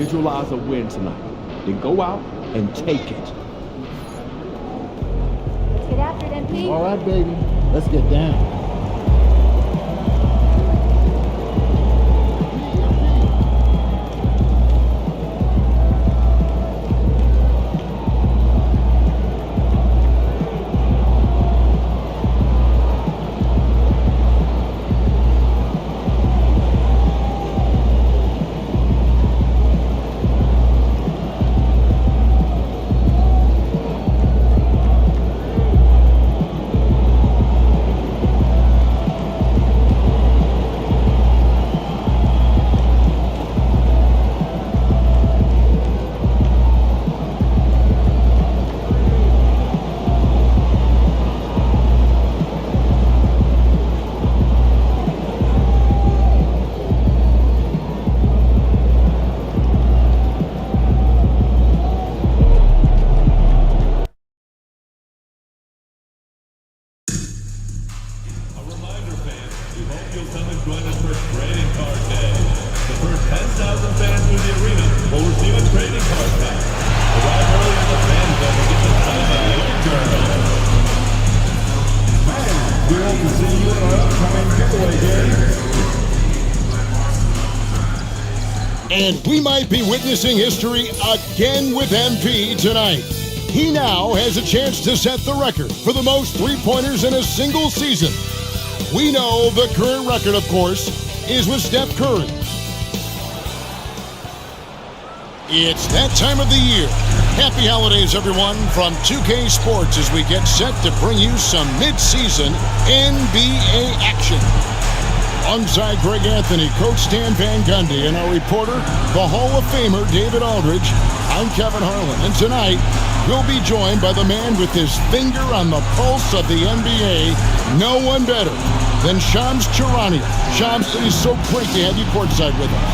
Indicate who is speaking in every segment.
Speaker 1: visualize a win tonight. Then go out and take it.
Speaker 2: Let's get after it, MP.
Speaker 3: All right, baby. Let's get down.
Speaker 4: And we might be witnessing history again with MP tonight. He now has a chance to set the record for the most three-pointers in a single season. We know the current record, of course, is with Steph Curry. It's that time of the year. Happy holidays, everyone, from 2K Sports as we get set to bring you some mid-season NBA action. Alongside Greg Anthony, Coach Stan Van Gundy, and our reporter, the Hall of Famer David Aldridge, I'm Kevin Harlan. And tonight, we'll be joined by the man with his finger on the pulse of the NBA, no one better than Shams Charania. Shams, it is so great to have you courtside with us.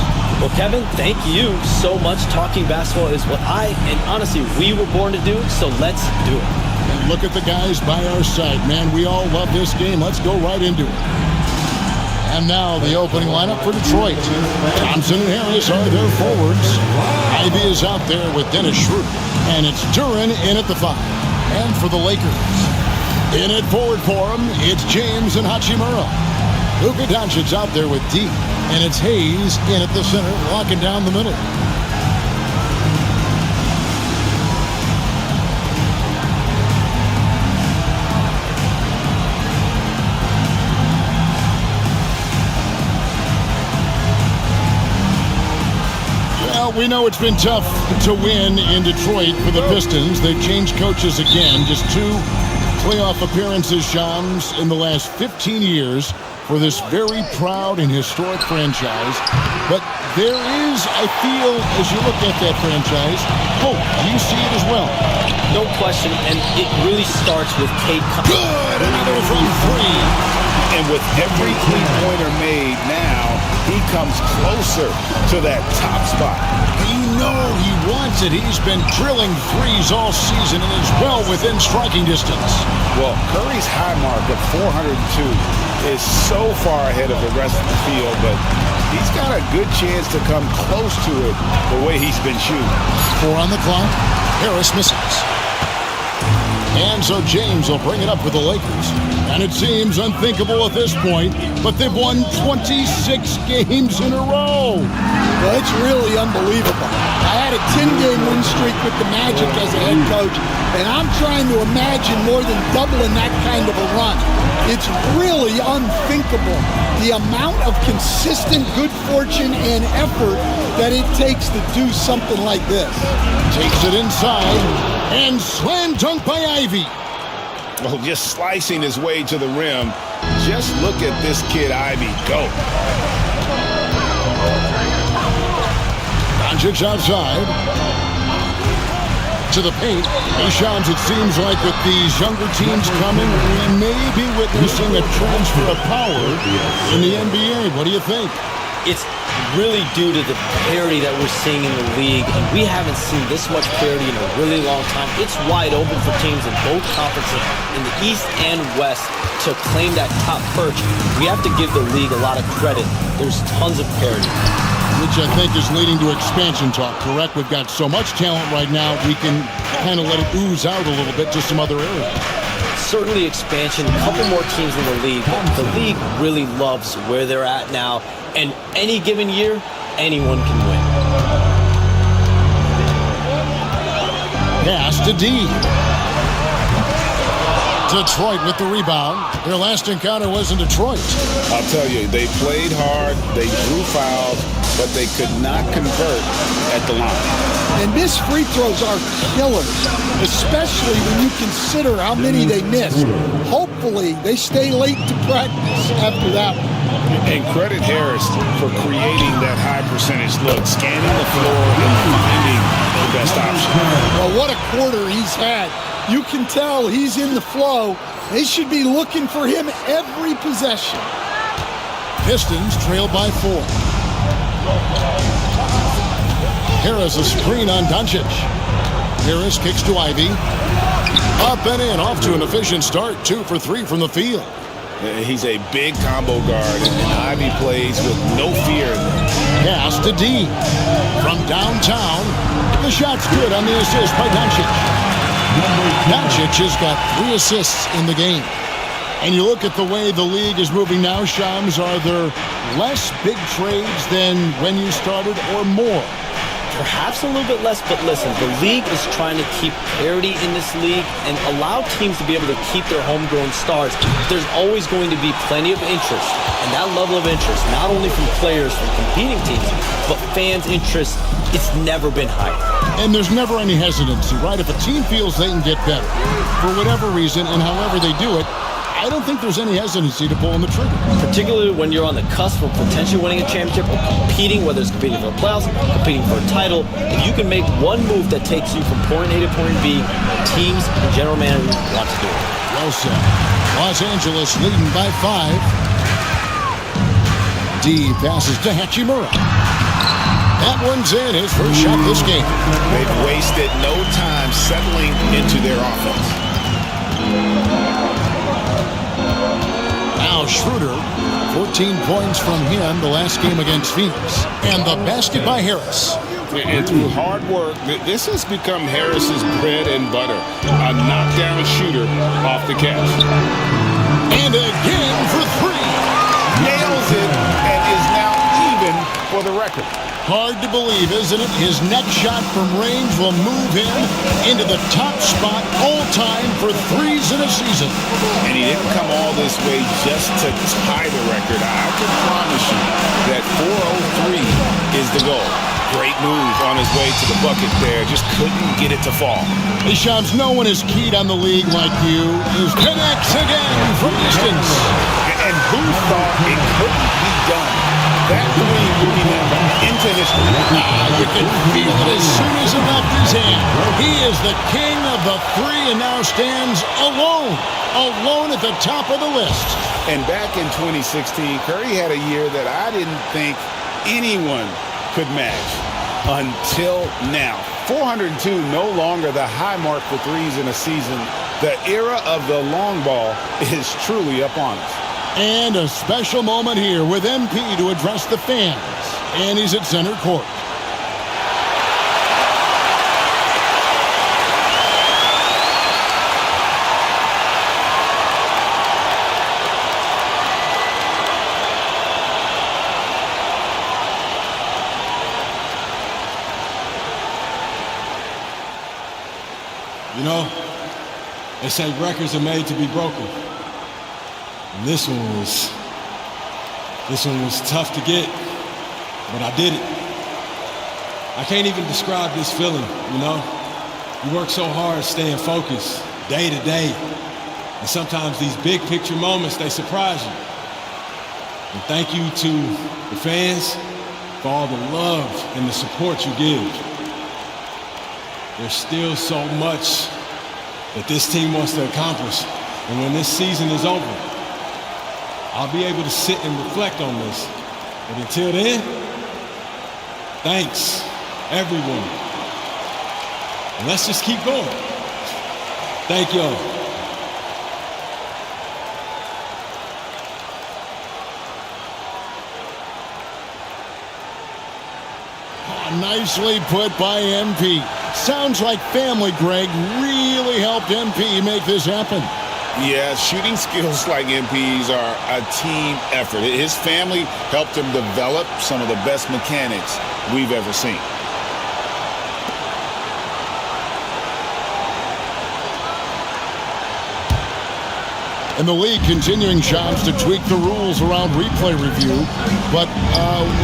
Speaker 5: Well, Kevin, thank you so much. Talking basketball is what and honestly, we were born to do, so let's do it.
Speaker 4: And look at the guys by our side, man. We all love this game. Let's go right into it. And now the opening lineup for Detroit. Thompson and Harris are their forwards. Ivy is out there with Dennis Schroeder. And it's Duren in at the 5. And for the Lakers, in at forward for him, it's James and Hachimura. Luka Doncic's out there with D. And it's Hayes in at the center, locking down the minute. We know it's been tough to win in Detroit for the Pistons. They've changed coaches again. Just 2 playoff appearances, Shams, in the last 15 years for this very proud and historic franchise. But there is, I feel, as you look at that franchise, hope. Do you see it as well?
Speaker 5: No question, and it really starts with Cade.
Speaker 4: Good! Another from 3.
Speaker 6: And with every three-pointer made now, he comes closer to that top spot.
Speaker 4: You know he wants it. He's been drilling threes all season and is well within striking distance.
Speaker 6: Well, Curry's high mark of 402 is so far ahead of the rest of the field, but he's got a good chance to come close to it the way he's been shooting.
Speaker 4: 4 on the clock. Harris misses. And so James will bring it up for the Lakers. And it seems unthinkable at this point, but they've won 26 games in a row.
Speaker 7: Well, it's really unbelievable. I had a 10-game win streak with the Magic as a head coach, and I'm trying to imagine more than doubling that kind of a run. It's really unthinkable, the amount of consistent good fortune and effort that it takes to do something like this.
Speaker 4: Takes it inside, and slam dunk by Ivy.
Speaker 6: Well, just slicing his way to the rim. Just look at this kid, Ivy, go.
Speaker 4: Doncic outside. To the paint. Shams, it seems like with these younger teams coming, we may be witnessing a transfer of power in the NBA. What do you think?
Speaker 5: It's really due to the parity that we're seeing in the league, and we haven't seen this much parity in a really long time. It's wide open for teams in both conferences, in the East and West, to claim that top perch. We have to give the league a lot of credit. There's tons of parity.
Speaker 4: which I think is leading to expansion talk, correct? We've got so much talent right now, we can kind of let it ooze out a little bit to some other areas.
Speaker 5: Certainly expansion, a couple more teams in the league, but the league really loves where they're at now, and any given year, anyone can win.
Speaker 4: Pass to D. Detroit with the rebound. Their last encounter was in Detroit.
Speaker 6: I'll tell you, they played hard, they drew fouls, but they could not convert at the line.
Speaker 7: And missed free throws are killers, especially when you consider how many they missed. Hopefully, they stay late to practice after that one.
Speaker 6: And credit Harris for creating that high percentage look, scanning the floor and finding the best option.
Speaker 7: Well, what a quarter he's had. You can tell he's in the flow. They should be looking for him every possession.
Speaker 4: Pistons trail by 4. Harris a screen on Doncic. Harris kicks to Ivy. Up and in, off to an efficient start. 2 for 3 from the field.
Speaker 6: He's a big combo guard, and Ivy plays with no fear.
Speaker 4: Pass to D. From downtown. The shot's good on the assist by Doncic. Doncic has got 3 assists in the game. And you look at the way the league is moving now, Shams, are there less big trades than when you started or more?
Speaker 5: Perhaps a little bit less, but listen, the league is trying to keep parity in this league and allow teams to be able to keep their homegrown stars. There's always going to be plenty of interest, and that level of interest, not only from players from competing teams, but fans' interest, it's never been higher.
Speaker 4: And there's never any hesitancy, right? If a team feels they can get better, for whatever reason, and however they do it, I don't think there's any hesitancy to pull on the trigger.
Speaker 5: Particularly when you're on the cusp of potentially winning a championship or competing, whether it's competing for the playoffs, competing for a title, if you can make one move that takes you from point A to point B, teams and general managers want to do it.
Speaker 4: Well said. Los Angeles leading by 5. D passes to Hachimura. That one's in, his first shot this game.
Speaker 6: They've wasted no time settling into their offense.
Speaker 4: Now Schroeder, 14 points from him the last game against Phoenix. And the basket by Harris.
Speaker 6: And through hard work, this has become Harris's bread and butter. A knockdown shooter off the catch.
Speaker 4: And again for 3.
Speaker 6: Nails it and is now even for the record.
Speaker 4: Hard to believe, isn't it? His next shot from range will move him into the top spot all time for threes in a season.
Speaker 6: And he didn't come all this way just to tie the record. I can promise you that 403 is the goal. Great move on his way to the bucket there. Just couldn't get it to fall.
Speaker 4: Hey, Shams, no one is keyed on the league like you. He connects again from distance.
Speaker 6: And who thought it couldn't be done? That three moving him into history.
Speaker 4: You can feel it as soon as it left his hand. He is the king of the 3 and now stands alone at the top of the list.
Speaker 6: And back in 2016, Curry had a year that I didn't think anyone could match until now. 402, no longer the high mark for threes in a season. The era of the long ball is truly upon us.
Speaker 4: And a special moment here with MP to address the fans. And he's at center court.
Speaker 8: You know, they say records are made to be broken. And this one was tough to get, but I did it. I can't even describe this feeling, you know? You work so hard staying focused day to day, and sometimes these big picture moments, they surprise you. And thank you to the fans for all the love and the support you give. There's still so much that this team wants to accomplish, and when this season is over, I'll be able to sit and reflect on this. But until then, thanks, everyone. And let's just keep going. Thank y'all.
Speaker 4: Nicely put by MP. Sounds like family, Greg, really helped MP make this happen.
Speaker 6: Yeah, shooting skills like MP's are a team effort. His family helped him develop some of the best mechanics we've ever seen.
Speaker 4: And the league continuing, Shams, to tweak the rules around replay review. But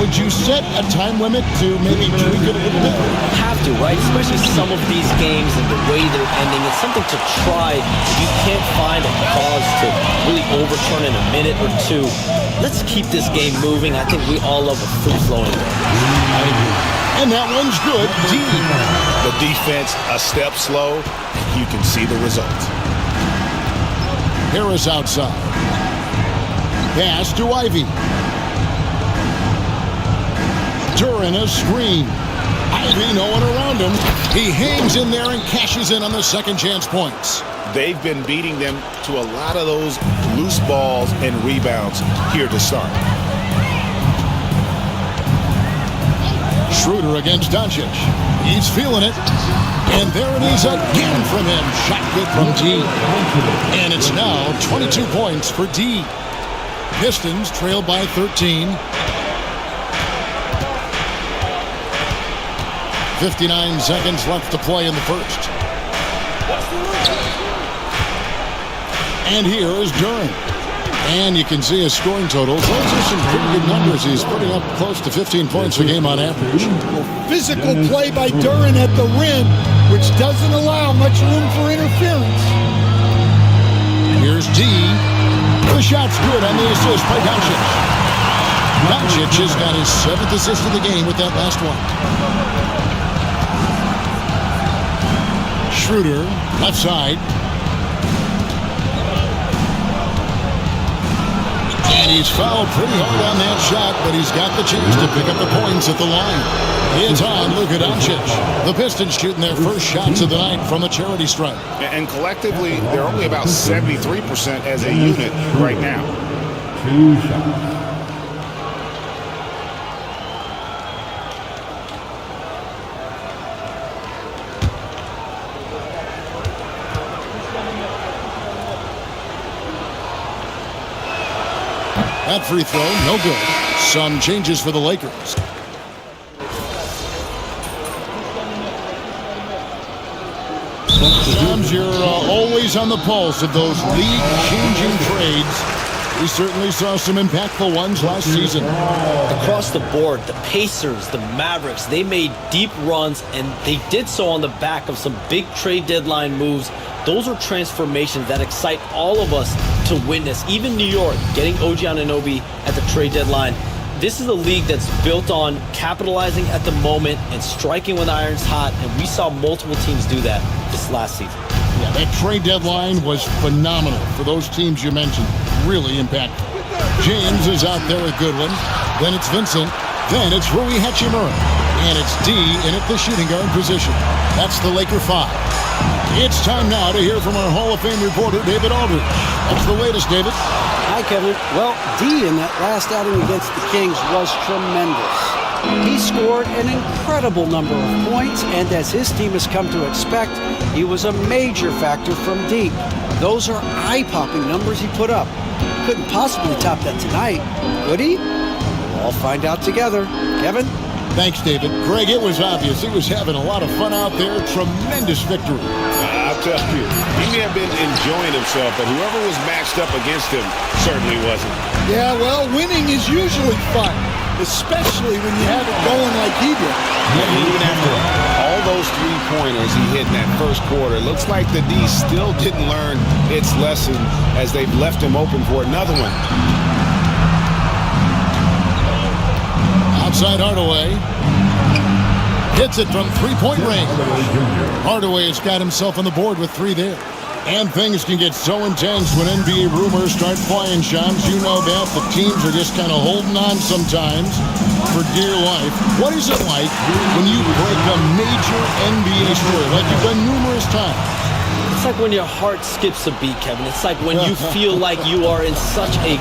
Speaker 4: would you set a time limit to maybe tweak it a little bit?
Speaker 5: Have to, right? Especially some of these games and the way they're ending. It's something to try. If you can't find a cause to really overturn in a minute or two, let's keep this game moving. I think we all love a free-flowing game.
Speaker 4: I agree. And that one's good. D.
Speaker 6: The defense a step slow, and you can see the result.
Speaker 4: Harris outside. Pass to Ivy. Duran a screen. Ivy, no one around him. He hangs in there and cashes in on the second chance points.
Speaker 6: They've been beating them to a lot of those loose balls and rebounds here to start.
Speaker 4: Schroeder against Doncic. He's feeling it. And there it is again from him. Shot good from D. And it's now 22 points for D. Pistons trail by 13. 59 seconds left to play in the first. And here is Duran. And you can see his scoring totals. Those are some pretty good numbers. He's putting up close to 15 points a game on average.
Speaker 7: Physical play by Duran at the rim, which doesn't allow much room for interference.
Speaker 4: Here's D. The shot's good on the assist by Doncic. Doncic has got his 7th assist of the game with that last one. Schroeder, left side. And he's fouled pretty hard on that shot, but he's got the chance to pick up the points at the line. It's on Luka Doncic. The Pistons shooting their first shots of the night from the charity stripe.
Speaker 6: And collectively, they're only about 73% as a unit right now.
Speaker 3: 2 shots.
Speaker 4: That free throw, no good. Some changes for the Lakers. Sometimes you're always on the pulse of those league-changing trades. We certainly saw some impactful ones last season.
Speaker 5: Across the board, the Pacers, the Mavericks, they made deep runs, and they did so on the back of some big trade deadline moves. Those are transformations that excite all of us to witness. Even New York getting OG Anunoby at the trade deadline. This is a league that's built on capitalizing at the moment and striking when the iron's hot, and we saw multiple teams do that this last season.
Speaker 4: Yeah, that trade deadline was phenomenal for those teams you mentioned. Really impactful. James is out there with Goodwin. Then it's Vincent. Then it's Rui Hachimura. And it's D in at the shooting guard position. That's the Laker 5. It's time now to hear from our Hall of Fame reporter, David Aldridge. What's the latest, David?
Speaker 9: Hi, Kevin. Well, D in that last outing against the Kings was tremendous. He scored an incredible number of points, and as his team has come to expect, he was a major factor from deep. Those are eye-popping numbers he put up. Couldn't possibly top that tonight, could he? We'll all find out together. Kevin?
Speaker 4: Thanks, David. Greg, it was obvious he was having a lot of fun out there. Tremendous victory.
Speaker 6: I'll tell you, he may have been enjoying himself, but whoever was matched up against him certainly wasn't.
Speaker 7: Yeah, well, winning is usually fun, especially when you have it going like he did.
Speaker 6: And even after all those three-pointers he hit in that first quarter, it looks like the D still didn't learn its lesson as they've left him open for another one.
Speaker 4: Outside Hardaway. Hits it from three-point range. Hardaway has got himself on the board with 3 there. And things can get so intense when NBA rumors start flying, Shams. You know that. The teams are just kind of holding on sometimes for dear life. What is it like when you break a major NBA story like you've done numerous times?
Speaker 5: It's like when your heart skips a beat, Kevin. It's like when you feel like you are in such a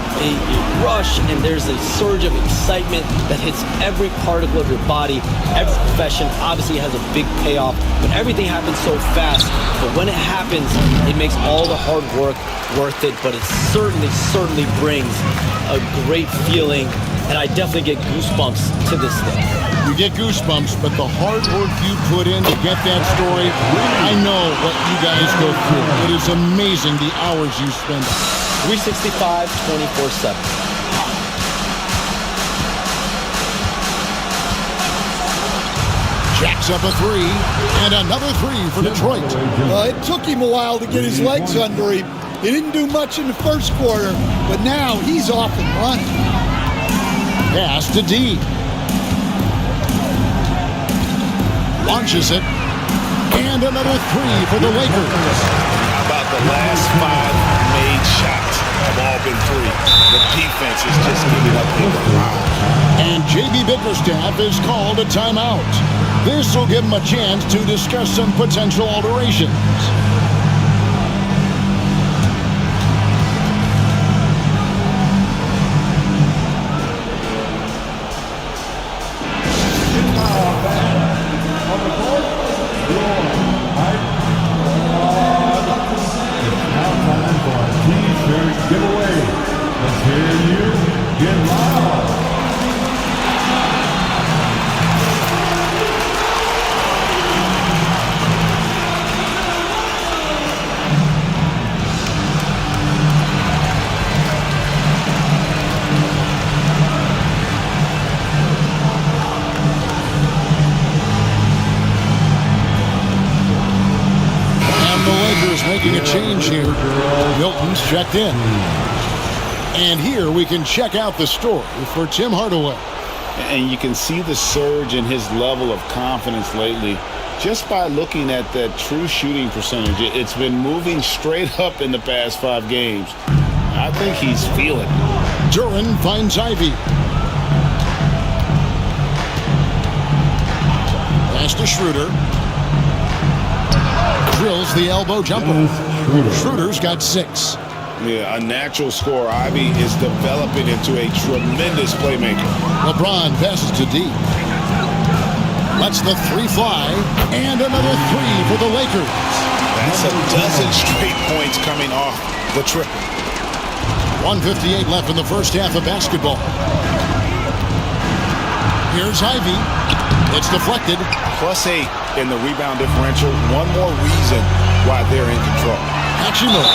Speaker 5: rush and there's a surge of excitement that hits every particle of your body. Every profession obviously has a big payoff, but everything happens so fast. But when it happens, it makes all the hard work worth it, but it certainly brings a great feeling, and I definitely get goosebumps to this day.
Speaker 4: You get goosebumps, but the hard work you put in to get that story, I know what you guys go through. It is amazing the hours you spend.
Speaker 5: 365, 24/7.
Speaker 4: Jacks up a three, and another three for Detroit.
Speaker 7: It took him a while to get his legs under him. He didn't do much in the first quarter, but now he's off and running.
Speaker 4: Pass to D. Launches it, and another three for the Lakers.
Speaker 6: How about the last 5 made shots have all been three? The defense is just giving up big rounds.
Speaker 4: And J.B. Bickerstaff is called a timeout. This will give him a chance to discuss some potential alterations.
Speaker 3: Giveaway. Let's hear you get loud.
Speaker 4: Making a change here. Milton's checked in. And here we can check out the story for Tim Hardaway.
Speaker 6: And you can see the surge in his level of confidence lately just by looking at that true shooting percentage. It's been moving straight up in the past 5 games. I think he's feeling it.
Speaker 4: Duran finds Ivy. Pass to Schroeder. Drills the elbow jumper. Schroeder's got 6.
Speaker 6: Yeah, a natural scorer. Ivy is developing into a tremendous playmaker.
Speaker 4: LeBron passes to D. Lets the 3 fly, and another 3 for the Lakers.
Speaker 6: That's a dozen straight points coming off the triple.
Speaker 4: 1:58 left in the first half of basketball. Here's Ivy. It's deflected.
Speaker 6: +8 in the rebound differential. One more reason why they're in control.
Speaker 4: Hachimura,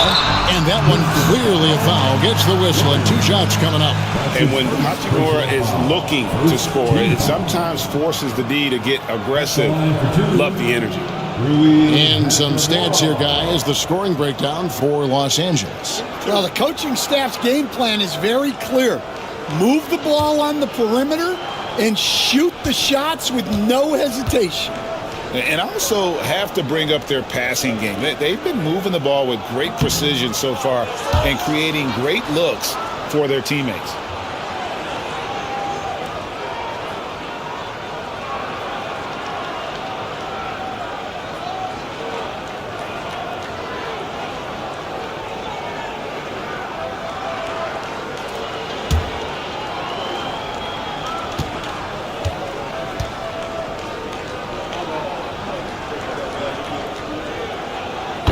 Speaker 4: and that one clearly a foul. Gets the whistle, and 2 shots coming up.
Speaker 6: And when Hachimura is looking to score, it sometimes forces the D to get aggressive. Love the energy.
Speaker 4: And some stats here, guys. The scoring breakdown for Los Angeles.
Speaker 7: Well, the coaching staff's game plan is very clear. Move the ball on the perimeter and shoot the shots with no hesitation.
Speaker 6: And also have to bring up their passing game. They've been moving the ball with great precision so far and creating great looks for their teammates.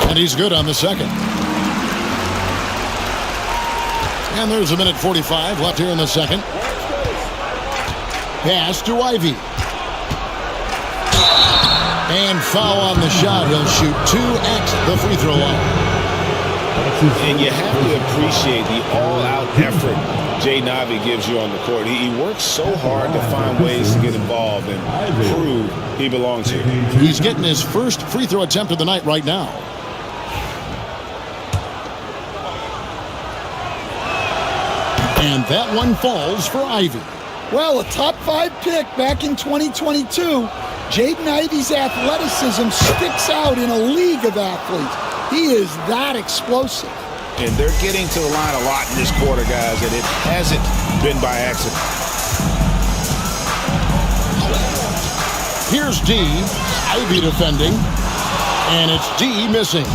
Speaker 4: And he's good on the second. And there's 1:45 left here in the second. Pass to Ivy. And foul on the shot. He'll shoot 2 at the free throw line.
Speaker 6: And you have to appreciate the all-out effort Jaden Ivey gives you on the court. He works so hard to find ways to get involved and prove he belongs here.
Speaker 4: He's getting his first free throw attempt of the night right now. And that one falls for Ivy.
Speaker 7: Well, a top 5 pick back in 2022. Jaden Ivey's athleticism sticks out in a league of athletes. He is that explosive.
Speaker 6: And they're getting to the line a lot in this quarter, guys, and it hasn't been by accident.
Speaker 4: Here's D. Ivy defending. And it's D missing.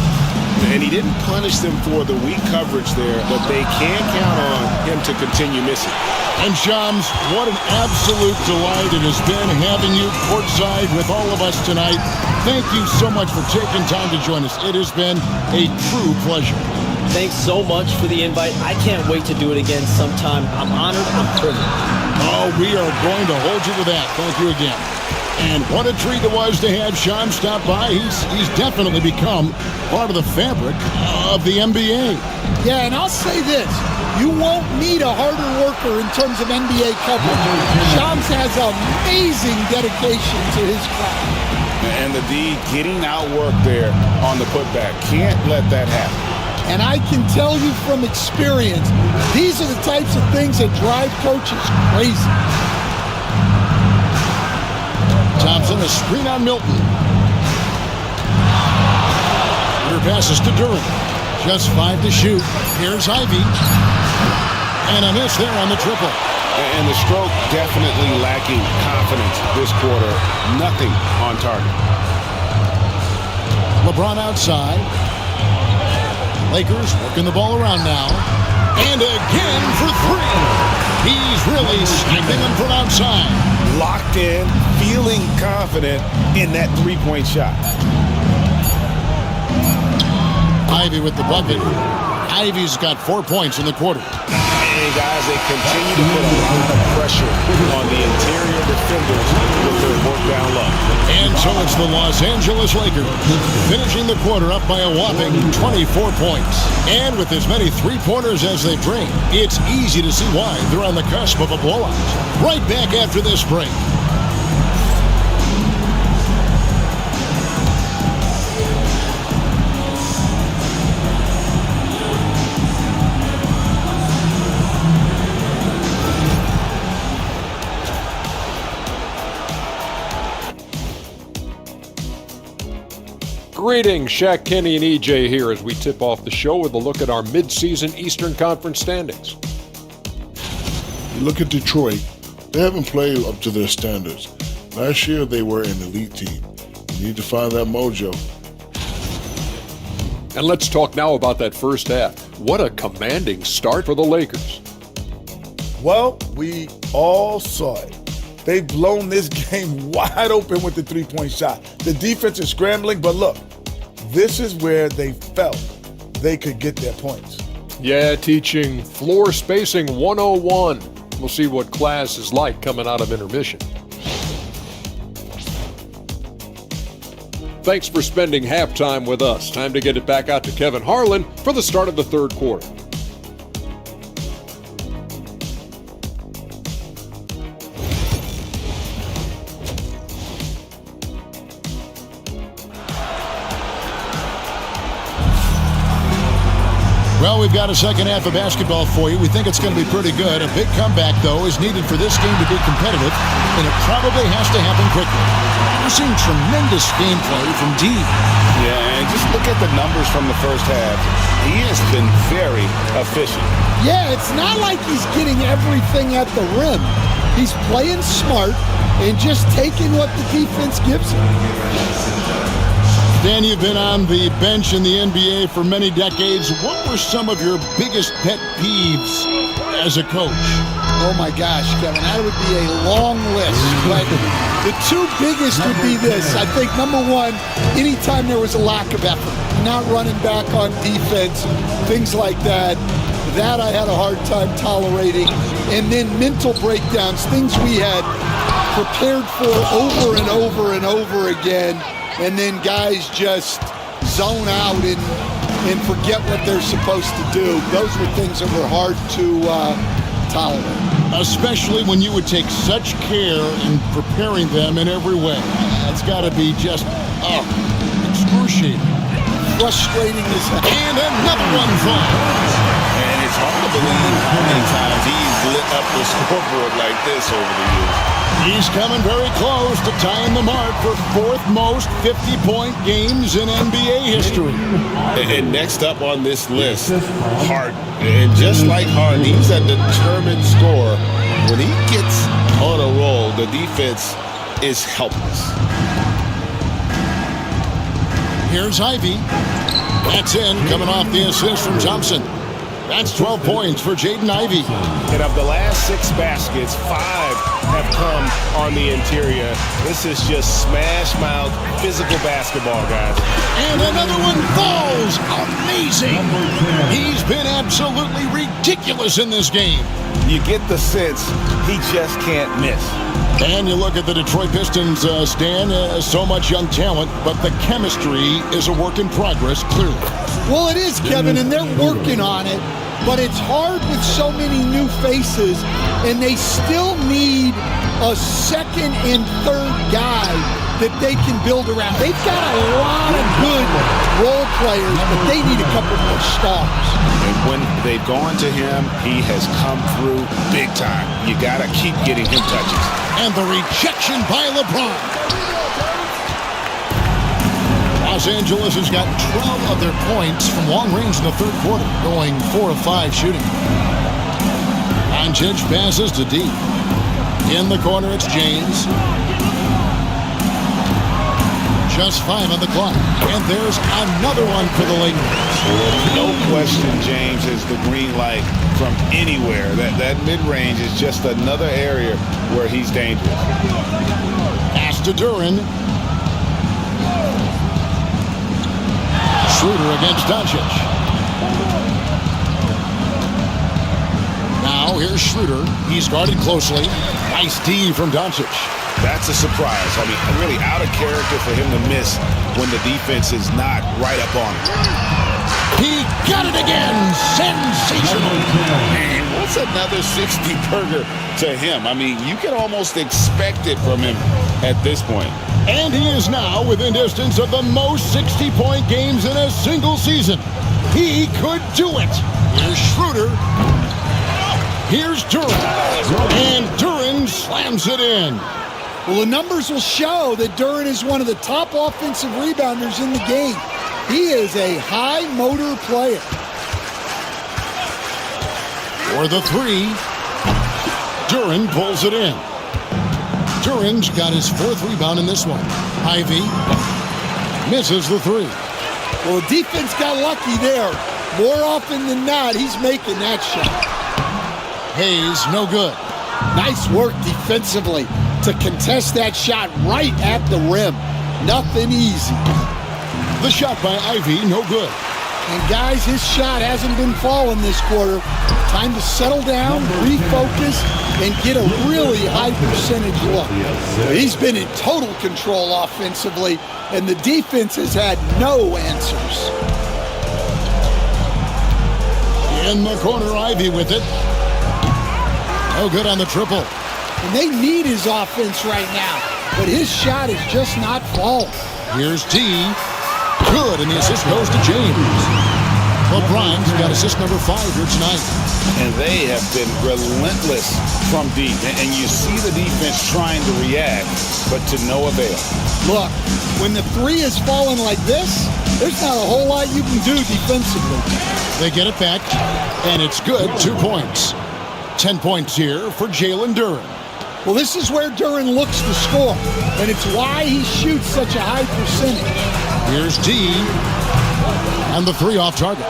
Speaker 6: And he didn't punish them for the weak coverage there, but they can count on him to continue missing.
Speaker 4: And Shams, what an absolute delight it has been having you courtside with all of us tonight. Thank you so much for taking time to join us. It has been a true pleasure.
Speaker 5: Thanks so much for the invite. I can't wait to do it again sometime. I'm honored. I'm privileged.
Speaker 4: Oh, we are going to hold you to that. Thank you again. And what a treat it was to have Shams stop by. He's definitely become part of the fabric of the NBA.
Speaker 7: Yeah, and I'll say this. You won't need a harder worker in terms of NBA coverage. Shams has amazing dedication to his craft.
Speaker 6: And the D getting outworked there on the putback. Can't let that happen.
Speaker 7: And I can tell you from experience, these are the types of things that drive coaches crazy.
Speaker 4: Thompson, a screen on Milton. Under passes to Duren. Just 5 to shoot. Here's Ivy. And a miss there on the triple.
Speaker 6: And the stroke definitely lacking confidence this quarter. Nothing on target.
Speaker 4: LeBron outside. Lakers working the ball around now. And again for 3. He's really sniping them from outside.
Speaker 6: Locked in, feeling confident in that three-point shot.
Speaker 4: Ivy with the bucket. Ivy's got 4 points in the quarter.
Speaker 6: And guys, they continue to put a lot of pressure on the interior defenders with their work down low.
Speaker 4: And so it's the Los Angeles Lakers finishing the quarter up by a whopping 24 points. And with as many three-pointers as they bring, it's easy to see why they're on the cusp of a blowout. Right back after this break.
Speaker 10: Greetings, Shaq Kenny and EJ here as we tip off the show with a look at our mid-season Eastern Conference standings.
Speaker 11: You look at Detroit, they haven't played up to their standards. Last year they were an elite team. You need to find that mojo.
Speaker 10: And let's talk now about that first half. What a commanding start for the Lakers.
Speaker 12: Well, we all saw it. They've blown this game wide open with the three-point shot. The defense is scrambling, but look, this is where they felt they could get their points.
Speaker 10: Yeah, teaching floor spacing 101. We'll see what class is like coming out of intermission. Thanks for spending halftime with us. Time to get it back out to Kevin Harlan for the start of the third quarter.
Speaker 4: Well, we've got a second half of basketball for you. We think it's going to be pretty good. A big comeback, though, is needed for this game to be competitive, and it probably has to happen quickly. We're seeing tremendous gameplay from D.
Speaker 6: Yeah, and just look at the numbers from the first half. He has been very efficient.
Speaker 7: Yeah, it's not like he's getting everything at the rim. He's playing smart and just taking what the defense gives him.
Speaker 4: Dan, you've been on the bench in the NBA for many decades. What were some of your biggest pet peeves as a coach?
Speaker 7: Oh my gosh, Kevin, that would be a long list. But the two biggest would be this. I think number one, anytime there was a lack of effort, not running back on defense, things like that, that I had a hard time tolerating. And then mental breakdowns, things we had prepared for over and over and over again. And then guys just zone out and forget what they're supposed to do. Those were things that were hard to tolerate.
Speaker 4: Especially when you would take such care in preparing them in every way. That's got to be just excruciating.
Speaker 7: Frustrating as hell.
Speaker 4: And another one falls.
Speaker 6: And it's hard to believe how many times he's lit up the scoreboard like this over the years.
Speaker 4: He's coming very close to tying the mark for fourth most 50-point games in NBA history.
Speaker 6: And next up on this list, Harden. And just like Harden, he's a determined scorer. When he gets on a roll, the defense is helpless.
Speaker 4: Here's Ivy. That's in, coming off the assist from Thompson. That's 12 points for Jaden Ivey.
Speaker 13: And of the last 6 baskets, 5 have come on the interior. This is just smash-mouth physical basketball, guys.
Speaker 4: And another one falls. Amazing. He's been absolutely ridiculous in this game.
Speaker 6: You get the sense he just can't miss.
Speaker 4: And you look at the Detroit Pistons, Stan, so much young talent, but the chemistry is a work in progress, clearly.
Speaker 7: Well, it is, Kevin, and they're working on it, but it's hard with so many new faces, and they still need a second and third guy that they can build around. They've got a lot of good role players, but they need a couple more stars.
Speaker 6: And when they've gone to him, he has come through big time. You got to keep getting him touches.
Speaker 4: And the rejection by LeBron. Los Angeles has got 12 of their points from long range in the third quarter, going 4 of 5 shooting. Doncic passes to D. In the corner, it's James. Just 5 on the clock. And there's another one for the Lakers.
Speaker 6: No question, James is the green light from anywhere. That mid-range is just another area where he's dangerous.
Speaker 4: Pass to Duren. Schroeder against Doncic. Now here's Schroeder. He's guarded closely. Nice D from Doncic.
Speaker 6: That's a surprise. I mean, really out of character for him to miss when the defense is not right up on him.
Speaker 4: He got it again. Sensational.
Speaker 6: Man, what's another 60-burger to him? I mean, you can almost expect it from him at this point.
Speaker 4: And he is now within distance of the most 60-point games in a single season. He could do it. Here's Schroeder. Here's Duren. And Duren slams it in.
Speaker 7: Well, the numbers will show that Duren is one of the top offensive rebounders in the game. He is a high-motor player.
Speaker 4: For the 3, Duren pulls it in. Duren's got his 4th rebound in this one. Ivey misses the 3.
Speaker 7: Well, the defense got lucky there. More often than not, he's making that shot.
Speaker 4: Hayes, no good.
Speaker 7: Nice work defensively to contest that shot right at the rim. Nothing easy.
Speaker 4: The shot by Ivey, no good.
Speaker 7: And guys, his shot hasn't been falling this quarter. Time to settle down, refocus, and get a really high percentage look. He's been in total control offensively, and the defense has had no answers.
Speaker 4: In the corner, Ivey with it. No good on the triple.
Speaker 7: And they need his offense right now, but his shot is just not falling.
Speaker 4: Here's T. Good, and the assist goes to James. LeBron's got assist number 5 here tonight.
Speaker 6: And they have been relentless from deep. And you see the defense trying to react, but to no avail.
Speaker 7: Look, when the 3 is falling like this, there's not a whole lot you can do defensively.
Speaker 4: They get it back, and it's good, 2 points. 10 points here for Jalen Duren.
Speaker 7: Well, this is where Duren looks to score, and it's why he shoots such a high percentage.
Speaker 4: Here's D, and the 3 off target.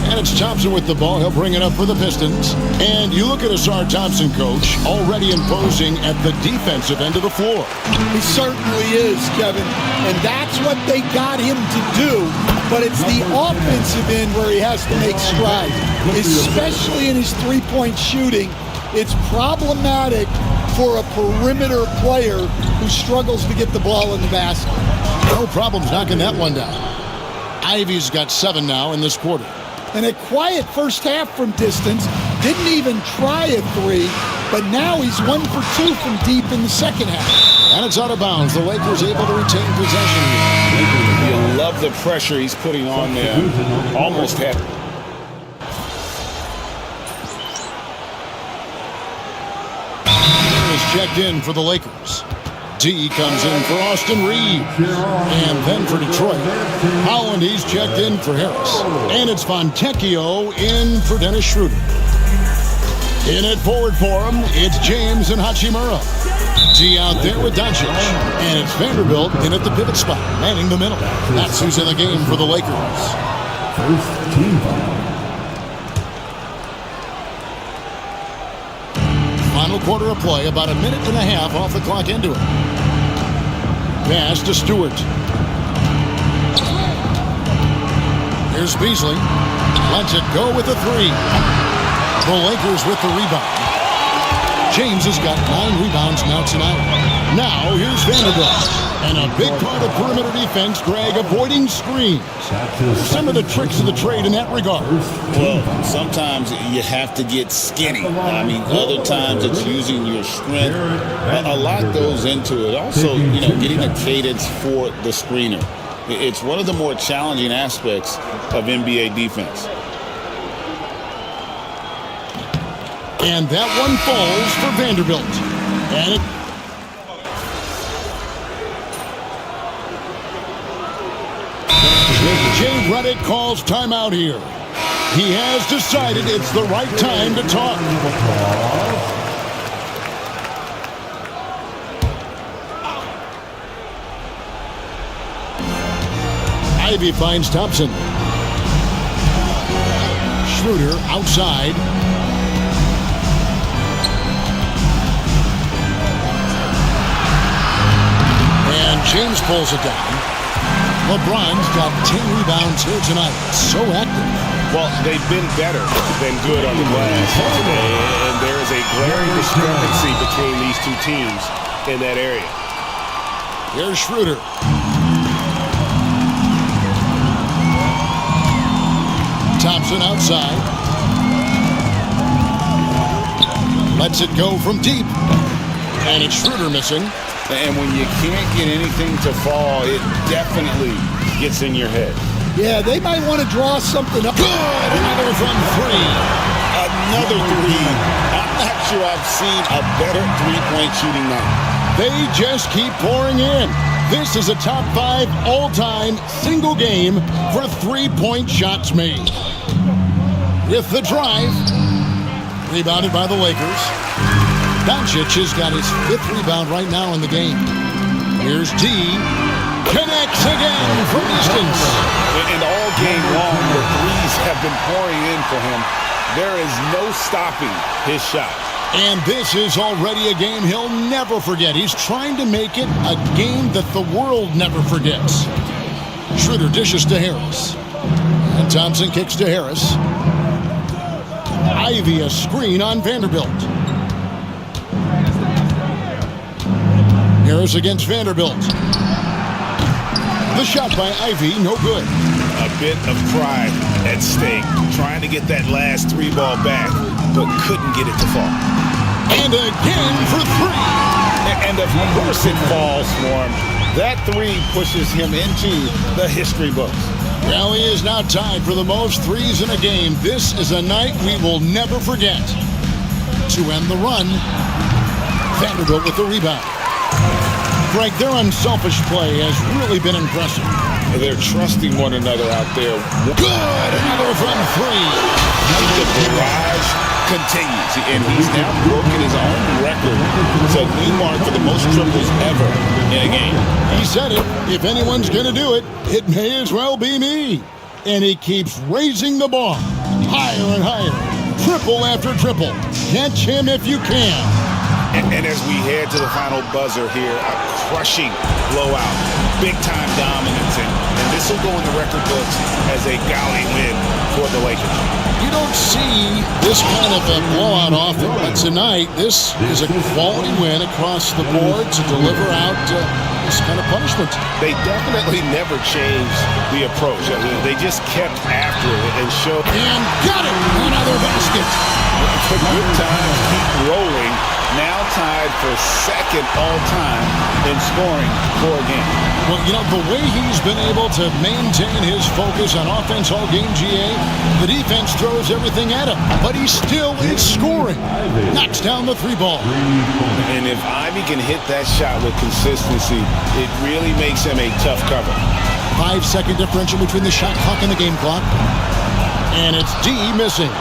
Speaker 4: And it's Thompson with the ball. He'll bring it up for the Pistons. And you look at Ausar Thompson, coach, already imposing at the defensive end of the floor.
Speaker 7: He certainly is, Kevin, and that's what they got him to do. But it's the offensive end where he has to make strides, especially in his three-point shooting. It's problematic for a perimeter player who struggles to get the ball in the basket.
Speaker 4: No problems knocking that one down. Ivey's got 7 now in this quarter.
Speaker 7: And a quiet first half from distance. Didn't even try a 3, but now he's 1 for 2 from deep in the second half.
Speaker 4: And it's out of bounds. The Lakers able to retain possession here.
Speaker 6: You love the pressure he's putting on them. Almost had.
Speaker 4: Is checked in for the Lakers. D comes in for Austin Reeves. And then for Detroit, Holland, he's checked in for Harris. And it's Fontecchio in for Dennis Schroeder. In at forward for him, it's James and Hachimura. D out there with Doncic. And it's Vanderbilt in at the pivot spot, manning the middle. That's who's in the game for the Lakers.
Speaker 3: First team foul.
Speaker 4: Final quarter of play, about a minute and a half off the clock into it. Pass to Stewart. Here's Beasley. Lets it go with a three. The Lakers with the rebound. James has got 9 rebounds now tonight. Now here's Vanderbilt. And a big part of perimeter defense, Greg, avoiding screens. Some of the tricks of the trade in that regard.
Speaker 6: Well, sometimes you have to get skinny. I mean, other times it's using your strength. A lot goes into it. Also, getting a cadence for the screener. It's one of the more challenging aspects of NBA defense.
Speaker 4: And that one falls for Vanderbilt. And Jay Reddick calls timeout here. He has decided it's the right time to talk. Ivy finds Thompson. Schroeder outside. And James pulls it down. LeBron's got 10 rebounds here tonight. So active.
Speaker 13: Well, they've been better than good on the glass today, and there is a glaring discrepancy between these two teams in that area.
Speaker 4: Here's Schroeder. Thompson outside. Lets it go from deep. And it's Schroeder missing.
Speaker 6: And when you can't get anything to fall, it definitely gets in your head.
Speaker 7: Yeah, they might want to draw something up.
Speaker 4: Good! Another from three.
Speaker 6: Another three. I'm not sure I've seen a better three-point shooting night.
Speaker 4: They just keep pouring in. This is a top 5 all-time single game for three-point shots made. With the drive, rebounded by the Lakers. Doncic has got his 5th rebound right now in the game. Here's D. Connects again from distance.
Speaker 6: And all game long, the threes have been pouring in for him. There is no stopping his shot.
Speaker 4: And this is already a game he'll never forget. He's trying to make it a game that the world never forgets. Schroeder dishes to Harris. And Thompson kicks to Harris. Ivy a screen on Vanderbilt. Harris against Vanderbilt. The shot by Ivy, no good.
Speaker 13: A bit of pride at stake, trying to get that last 3 ball back, but couldn't get it to fall.
Speaker 4: And again for 3.
Speaker 6: And of course it falls for him. That 3 pushes him into the history books.
Speaker 4: Well, he is now tied for the most threes in a game. This is a night we will never forget. To end the run, Vanderbilt with the rebound. Greg, their unselfish play has really been impressive.
Speaker 6: They're trusting one another out there.
Speaker 4: Good! Another from 3.
Speaker 6: The barrage continues, and he's now broken his own record. It's a new mark for the most triples ever in a game.
Speaker 4: He said it. If anyone's going to do it, it may as well be me. And he keeps raising the bar. Higher and higher. Triple after triple. Catch him if you can.
Speaker 13: And as we head to the final buzzer here, a crushing blowout, big-time dominance, and this will go in the record books as a gaudy win for the Lakers.
Speaker 4: You don't see this kind of a blowout often, but tonight this is a quality win across the board to deliver out this kind of punishment.
Speaker 13: They definitely never changed the approach. They just kept after it and showed.
Speaker 4: And got it! Another basket.
Speaker 13: The good times keep rolling. Now tied for 2nd all-time in scoring for a game.
Speaker 4: Well, the way he's been able to maintain his focus on offense all game, GA, the defense throws everything at him, but he still is scoring. Knocks down the 3 ball.
Speaker 6: And if Ivy can hit that shot with consistency, it really makes him a tough cover.
Speaker 4: 5-second differential between the shot clock and the game clock. And it's D missing.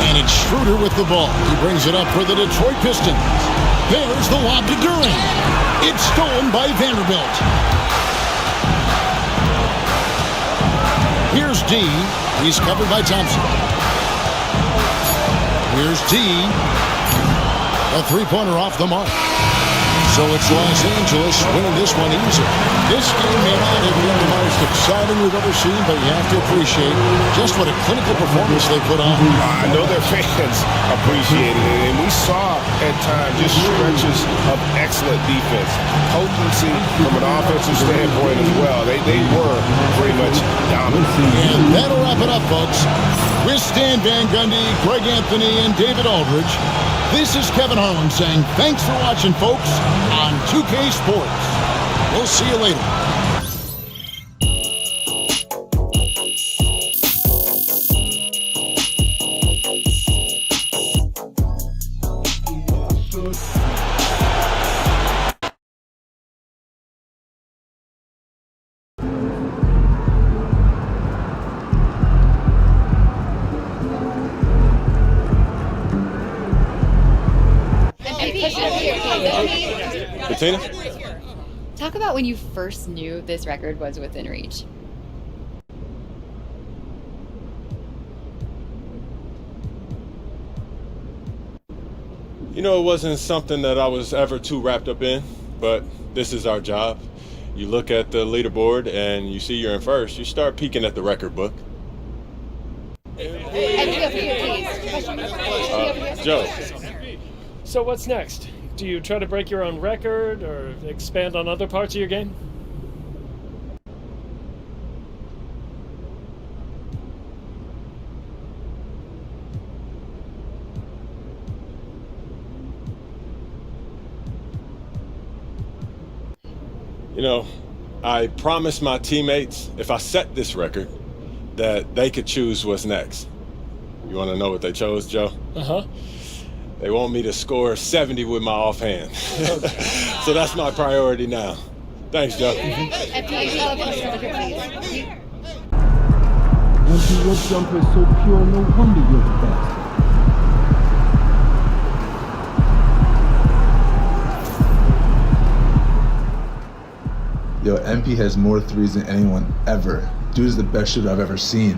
Speaker 4: And it's Schroeder with the ball. He brings it up for the Detroit Pistons. There's the lob to Duren. It's stolen by Vanderbilt. Here's D. He's covered by Thompson. Here's T. A three-pointer off the mark. So it's Los Angeles winning this one easy. This game may not have been the most exciting we've ever seen, but you have to appreciate just what a clinical performance they put on.
Speaker 13: I know their fans appreciated it, and we saw at times just stretches of excellent defense. Potency from an offensive standpoint as well. They were pretty much dominant.
Speaker 4: And that'll wrap it up, folks. With Stan Van Gundy, Greg Anthony, and David Aldridge, this is Kevin Harlan saying thanks for watching, folks, on 2K Sports. We'll see you later.
Speaker 8: Bettina?
Speaker 2: Talk about when you first knew this record was within reach.
Speaker 8: You know, it wasn't something that I was ever too wrapped up in, but this is our job. You look at the leaderboard and you see you're in first, you start peeking at the record book. Joe.
Speaker 14: So what's next? Do you try to break your own record or expand on other parts of your game?
Speaker 8: You know, I promised my teammates if I set this record that they could choose what's next. You want to know what they chose, Joe?
Speaker 14: Uh-huh.
Speaker 8: They want me to score 70 with my offhand. So that's my priority now. Thanks, Joe.
Speaker 1: Empty, your jumper is so pure, no wonder you're the best.
Speaker 15: Yo, MP has more threes than anyone ever. Dude is the best shooter I've ever seen.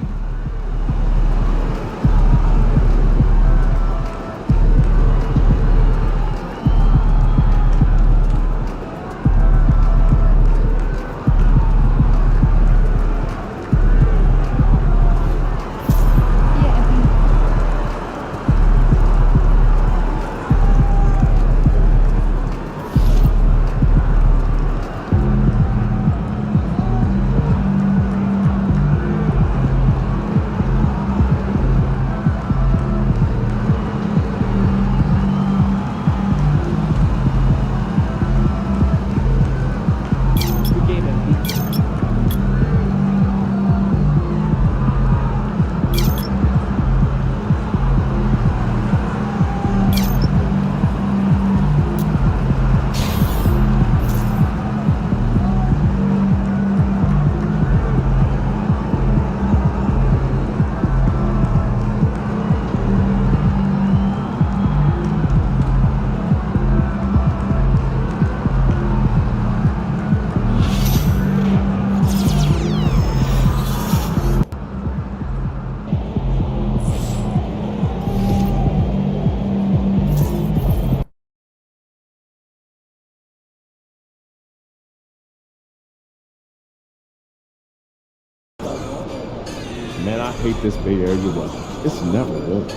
Speaker 1: Man, I hate this Bay Area weather. It's never good.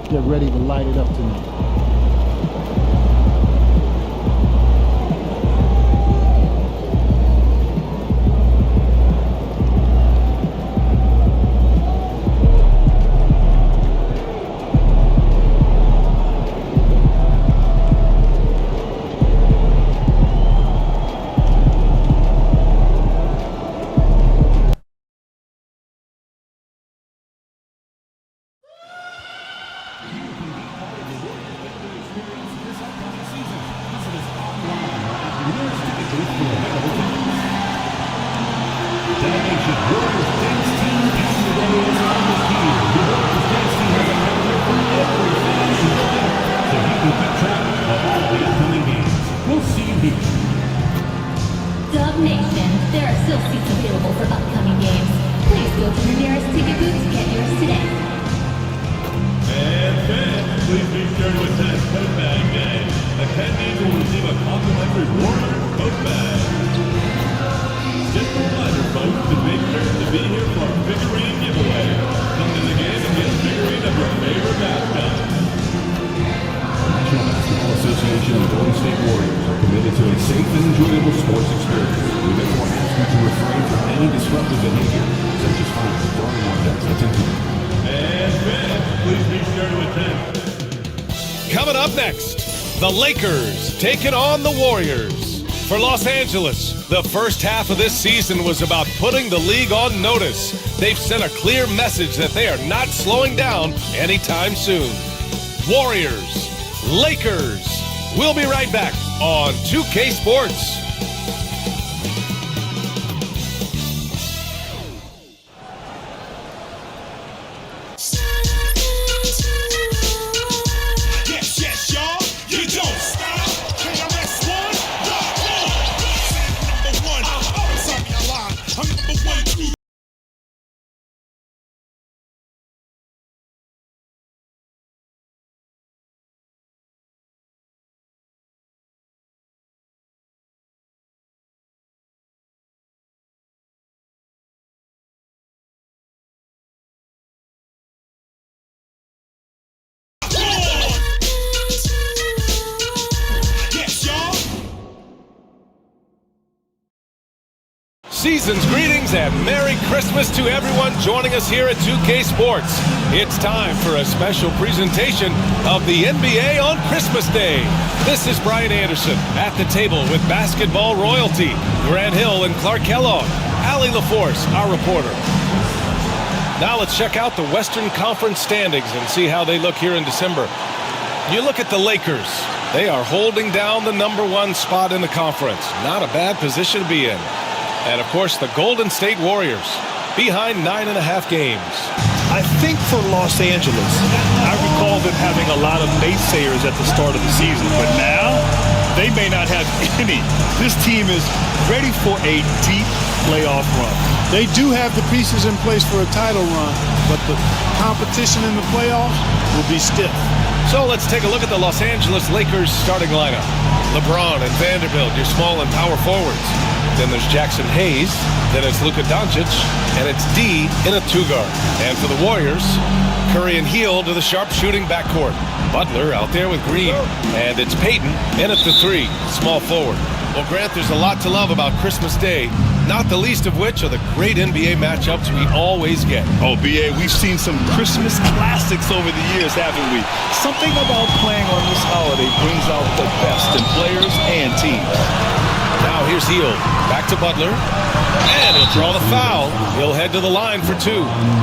Speaker 16: Get ready to light it up tonight.
Speaker 17: Nation, there are still seats available for upcoming games. Please go to your nearest ticket booth to get yours today.
Speaker 18: And fans, please be sure to attend Coat Bag Day. Attendees will receive a complimentary Warriors coat bag. Just a reminder, folks, to make sure to be here for our figurine giveaway. Come to the game and get a figurine of your favorite mascot.
Speaker 3: National Basketball Association and Golden State Warriors are committed to a safe and enjoyable sports experience. We therefore ask you to refrain from any disruptive behavior, such as fighting, throwing objects, attempting.
Speaker 18: And fans, please be sure to attend.
Speaker 19: Coming up next, the Lakers taking on the Warriors. For Los Angeles, the first half of this season was about putting the league on notice. They've sent a clear message that they are not slowing down anytime soon. Warriors, Lakers. We'll be right back on 2K Sports. Season's greetings and Merry Christmas to everyone joining us here at 2K Sports. It's time for a special presentation of the NBA on Christmas Day. This is Brian Anderson at the table with basketball royalty, Grant Hill and Clark Kellogg, Allie LaForce, our reporter. Now let's check out the Western Conference standings and see how they look here in December. You look at the Lakers. They are holding down the #1 spot in the conference. Not a bad position to be in. And, of course, the Golden State Warriors, behind 9.5 games.
Speaker 20: I think for Los Angeles, I recall them having a lot of naysayers at the start of the season, but now they may not have any. This team is ready for a deep playoff run.
Speaker 7: They do have the pieces in place for a title run, but the competition in the playoffs will be stiff.
Speaker 19: So let's take a look at the Los Angeles Lakers starting lineup. LeBron and Vanderbilt, your small and power forwards. Then there's Jackson Hayes. Then it's Luka Doncic. And it's D in a two-guard. And for the Warriors, Curry and Hield to the sharp-shooting backcourt. Butler out there with Green. And it's Payton in at the 3, small forward. Well, Grant, there's a lot to love about Christmas Day, not the least of which are the great NBA matchups we always get.
Speaker 20: Oh, B.A., we've seen some Christmas classics over the years, haven't we? Something about playing on this holiday brings out the best in players and teams.
Speaker 19: Now here's Hield. Back to Butler. And he'll draw the foul. He'll head to the line for 2.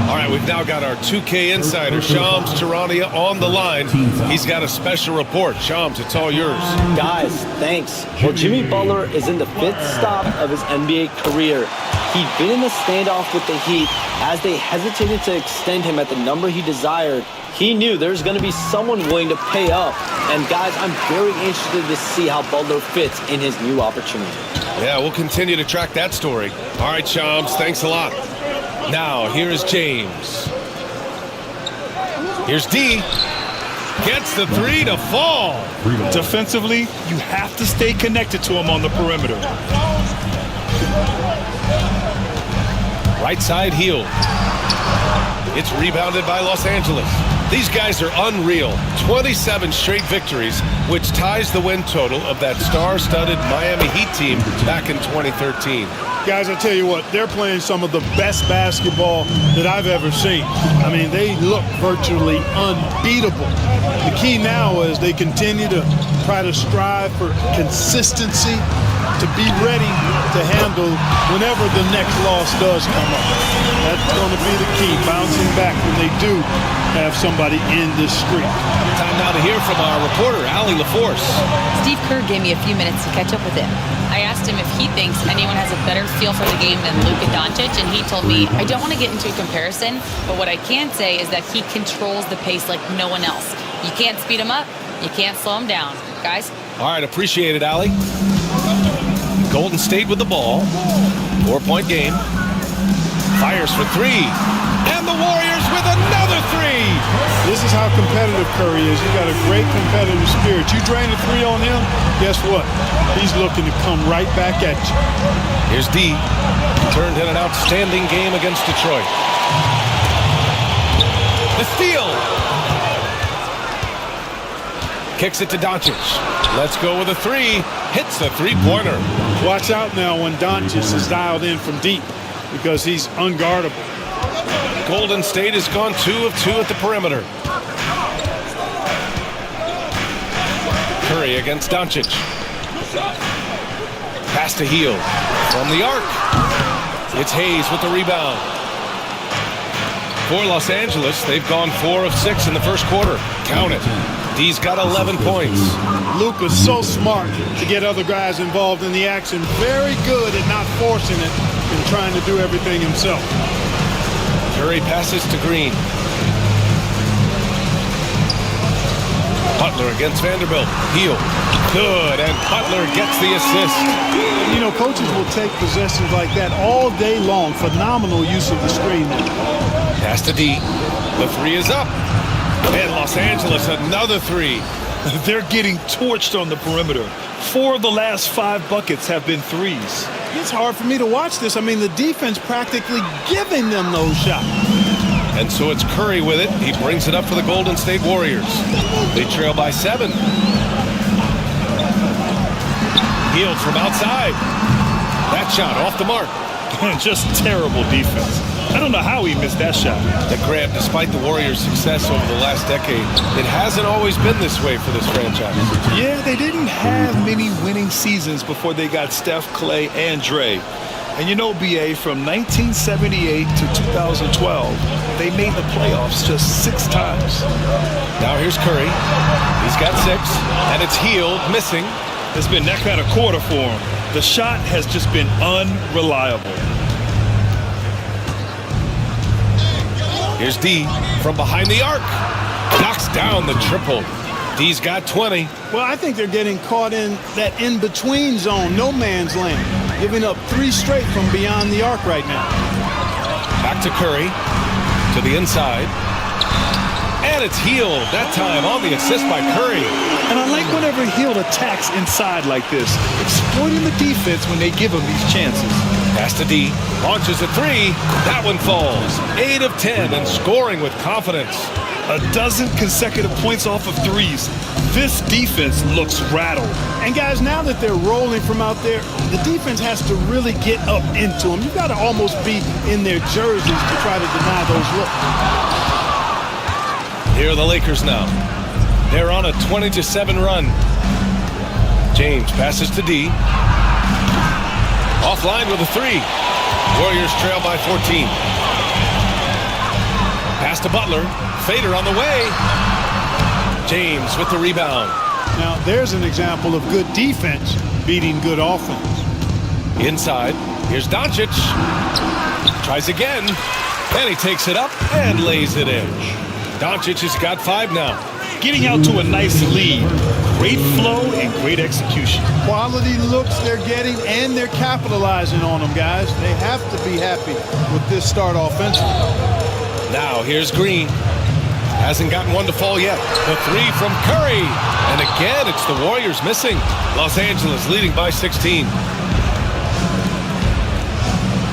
Speaker 19: All right, we've now got our 2K insider, Shams Charania, on the line. He's got a special report. Shams, it's all yours.
Speaker 5: Guys, thanks. Well, Jimmy Butler is in the 5th stop of his NBA career. He'd been in a standoff with the Heat as they hesitated to extend him at the number he desired. He knew there's going to be someone willing to pay up. And guys, I'm very interested to see how Butler fits in his new opportunity.
Speaker 19: Yeah, we'll continue to track that story. All right, Shams, thanks a lot. Now, here is James. Here's D. Gets the 3 to fall.
Speaker 20: Defensively, you have to stay connected to him on the perimeter.
Speaker 19: Right side, Hield. It's rebounded by Los Angeles. These guys are unreal. 27 straight victories, which ties the win total of that star-studded Miami Heat team back in 2013.
Speaker 7: Guys, I tell you what, they're playing some of the best basketball that I've ever seen. I mean, they look virtually unbeatable. The key now is they continue to try to strive for consistency, to be ready to handle whenever the next loss does come up. That's going to be the key, bouncing back when they do have somebody in this streak.
Speaker 19: Time now to hear from our reporter, Allie LaForce.
Speaker 2: Steve Kerr gave me a few minutes to catch up with him. I asked him if he thinks anyone has a better feel for the game than Luka Doncic, and he told me, I don't want to get into a comparison, but what I can say is that he controls the pace like no one else. You can't speed him up, you can't slow him down. Guys?
Speaker 19: All right, appreciate it, Allie. Golden State with the ball. 4-point game. Fires for three. And the Warriors with another three.
Speaker 20: This is how competitive Curry is. You got a great competitive spirit. You drain a three on him, guess what? He's looking to come right back at you.
Speaker 19: Here's D. Turned in an outstanding game against Detroit. The steal. Kicks it to Doncic. Let's go with a three. Hits the three-pointer.
Speaker 20: Watch out now when Doncic is dialed in from deep because he's unguardable.
Speaker 19: Golden State has gone 2 of 2 at the perimeter. Curry against Doncic. Pass to Hield from the arc. It's Hayes with the rebound. For Los Angeles, they've gone 4 of 6 in the first quarter. Count it. D's got 11 points.
Speaker 20: Luka's so smart to get other guys involved in the action. Very good at not forcing it and trying to do everything himself.
Speaker 19: Curry passes to Green. Butler against Vanderbilt. Hield. Good, and Butler gets the assist.
Speaker 20: You know, coaches will take possessions like that all day long. Phenomenal use of the screen.
Speaker 19: Pass to D. The three is up. And Los Angeles, another three.
Speaker 20: They're getting torched on the perimeter. 4 of the last 5 buckets have been threes. It's hard for me to watch this. I mean, the defense practically giving them those shots.
Speaker 19: And so it's Curry with it. He brings it up for the Golden State Warriors. They trail by 7. Hield from outside. That shot off the mark.
Speaker 20: Just terrible defense. I don't know how he missed that shot.
Speaker 19: The grab, despite the Warriors' success over the last decade, it hasn't always been this way for this franchise.
Speaker 20: Yeah, they didn't have many winning seasons before they got Steph, Clay, and Dre. And you know, BA, from 1978 to 2012, they made the playoffs just 6 times.
Speaker 19: Now here's Curry. He's got 6, and it's Hield missing.
Speaker 20: It's been that kind of quarter for him. The shot has just been unreliable.
Speaker 19: Here's D from behind the arc. Knocks down the triple. D's got 20.
Speaker 20: Well, I think they're getting caught in that in-between zone, no man's land, giving up 3 straight from beyond the arc right now.
Speaker 19: Back to Curry, to the inside. And it's Hield, that time on the assist by Curry.
Speaker 20: And I like whenever Hield attacks inside like this, exploiting the defense when they give him these chances.
Speaker 19: Pass to D, launches a 3. That one falls. 8 of 10 and scoring with confidence.
Speaker 20: 12 consecutive points off of threes. This defense looks rattled. And guys, now that they're rolling from out there, the defense has to really get up into them. You've got to almost be in their jerseys to try to deny those looks.
Speaker 19: Here are the Lakers now. They're on a 20-7 run. James passes to D. Offline with a 3. Warriors trail by 14. Pass to Butler. Fader on the way. James with the rebound.
Speaker 20: Now, there's an example of good defense beating good offense.
Speaker 19: Inside. Here's Doncic. Tries again. And he takes it up and lays it in. Doncic has got 5 now.
Speaker 20: Getting out to a nice lead. Great flow and great execution. Quality looks they're getting, and they're capitalizing on them, guys. They have to be happy with this start offensively.
Speaker 19: Now here's Green. Hasn't gotten one to fall yet. The 3 from Curry. And again, it's the Warriors missing. Los Angeles leading by 16.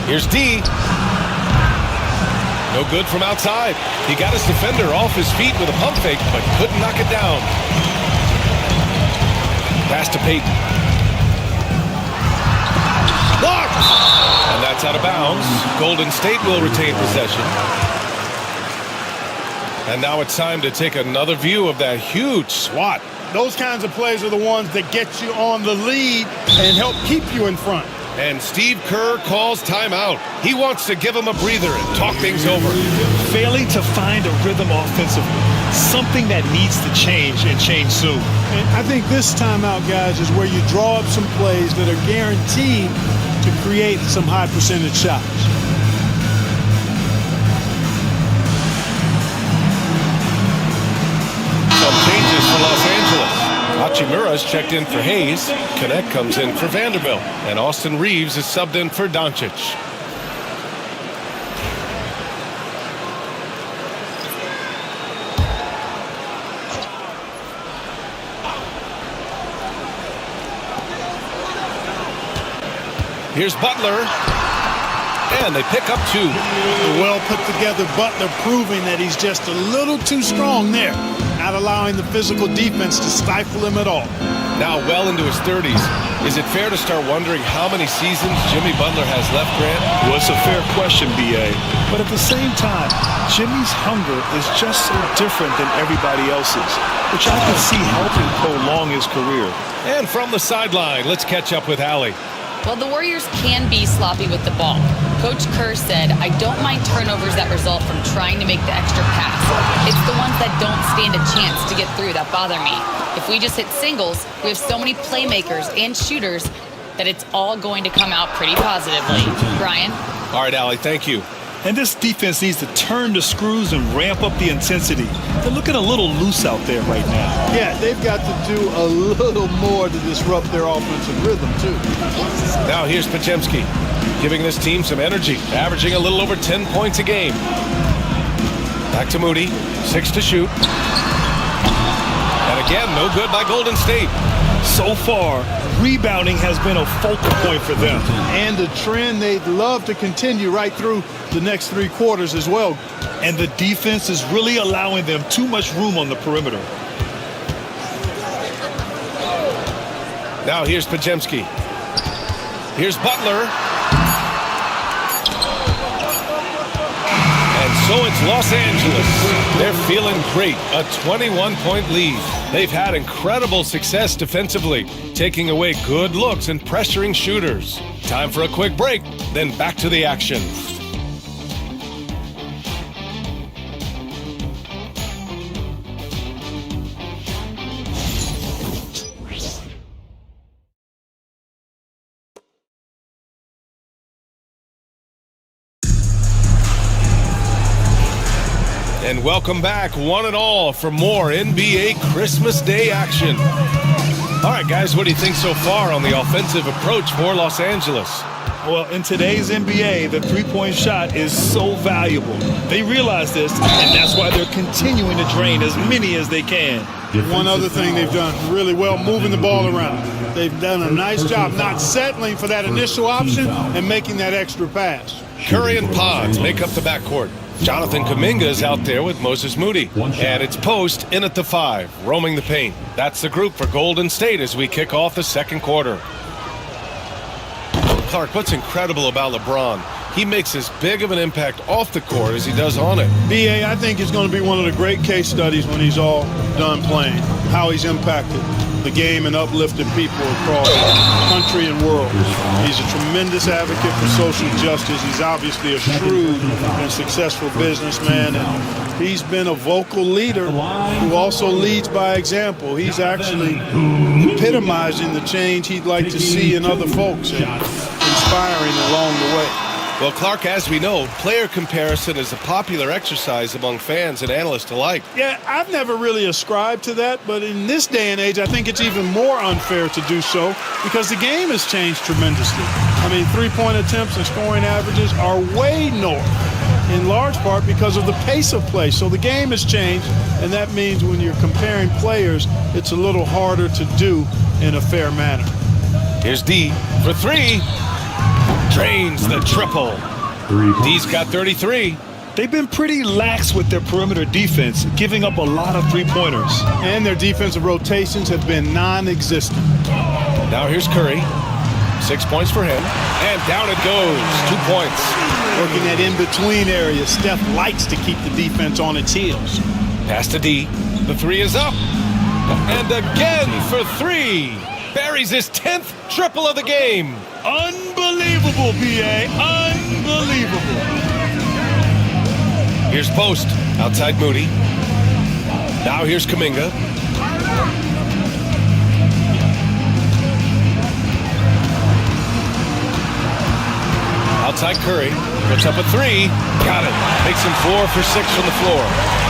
Speaker 19: Here's D. No good from outside. He got his defender off his feet with a pump fake, but couldn't knock it down. Pass to Payton. Blocked! And that's out of bounds. Golden State will retain possession. And now it's time to take another view of that huge swat.
Speaker 20: Those kinds of plays are the ones that get you on the lead and help keep you in front.
Speaker 19: And Steve Kerr calls timeout. He wants to give him a breather and talk things over.
Speaker 20: Failing to find a rhythm offensively, something that needs to change and change soon. And I think this timeout, guys, is where you draw up some plays that are guaranteed to create some high percentage shots.
Speaker 19: Some changes for Los Angeles. Hachimura's checked in for Hayes. Connect comes in for Vanderbilt. And Austin Reeves is subbed in for Doncic. Here's Butler. And they pick up 2.
Speaker 7: The well put together Butler proving that he's just a little too strong there, not allowing the physical defense to stifle him at all.
Speaker 19: Now well into his 30s. Is it fair to start wondering how many seasons Jimmy Butler has left, Grant?
Speaker 20: Well, it's a fair question, B.A. But at the same time, Jimmy's hunger is just so different than everybody else's, which I can see helping prolong his career.
Speaker 19: And from the sideline, let's catch up with Allie.
Speaker 2: Well, the Warriors can be sloppy with the ball. Coach Kerr said, I don't mind turnovers that result from trying to make the extra pass. It's the ones that don't stand a chance to get through that bother me. If we just hit singles, we have so many playmakers and shooters that it's all going to come out pretty positively. Brian?
Speaker 19: All right, Allie, thank you.
Speaker 20: And this defense needs to turn the screws and ramp up the intensity. They're looking a little loose out there right now.
Speaker 7: Yeah, they've got to do a little more to disrupt their offensive rhythm, too.
Speaker 19: Now here's Podziemski, giving this team some energy, averaging a little over 10 points a game. Back to Moody, 6 to shoot. And again, no good by Golden State.
Speaker 20: So far, rebounding has been a focal point for them.
Speaker 7: And a trend they'd love to continue right through the next 3 quarters as well.
Speaker 20: And the defense is really allowing them too much room on the perimeter.
Speaker 19: Now here's Podziemski. Here's Butler. And so it's Los Angeles. They're feeling great. A 21-point lead. They've had incredible success defensively, taking away good looks and pressuring shooters. Time for a quick break, then back to the action. And welcome back, one and all, for more NBA Christmas Day action. All right, guys, what do you think so far on the offensive approach for Los Angeles?
Speaker 20: Well, in today's NBA, the three-point shot is so valuable. They realize this, and that's why they're continuing to drain as many as they can.
Speaker 7: One other thing they've done really well, moving the ball around. They've done a nice job not settling for that initial option and making that extra pass.
Speaker 19: Curry and Pods make up the backcourt. Jonathan Kuminga is out there with Moses Moody. And it's Post in at the 5, roaming the paint. That's the group for Golden State as we kick off the second quarter. Clark, what's incredible about LeBron? He makes as big of an impact off the court as he does on it.
Speaker 7: B.A., I think it's going to be one of the great case studies when he's all done playing, how he's impacted the game and uplifted people across the country and world. He's a tremendous advocate for social justice. He's obviously a shrewd and successful businessman, and he's been a vocal leader who also leads by example. He's actually epitomizing the change he'd like to see in other folks and inspiring along the way.
Speaker 19: Well, Clark, as we know, player comparison is a popular exercise among fans and analysts alike.
Speaker 7: Yeah, I've never really ascribed to that, but in this day and age, I think it's even more unfair to do so because the game has changed tremendously. I mean, three-point attempts and scoring averages are way north, in large part because of the pace of play. So the game has changed, and that means when you're comparing players, it's a little harder to do in a fair manner.
Speaker 19: Here's D for 3. Drains the triple. D's got 33.
Speaker 20: They've been pretty lax with their perimeter defense, giving up a lot of three-pointers.
Speaker 7: And their defensive rotations have been non-existent.
Speaker 19: Now here's Curry. 6 points for him. And down it goes. 2 points.
Speaker 7: Working that in-between area, Steph likes to keep the defense on its heels.
Speaker 19: Pass to D. The 3 is up. And again for 3. Buries his 10th triple of the game.
Speaker 20: Unbelievable, B.A. Unbelievable.
Speaker 19: Here's Post. Outside Moody. Now here's Kuminga. Outside Curry. Puts up a 3. Got it. Makes him 4 for 6 from the floor.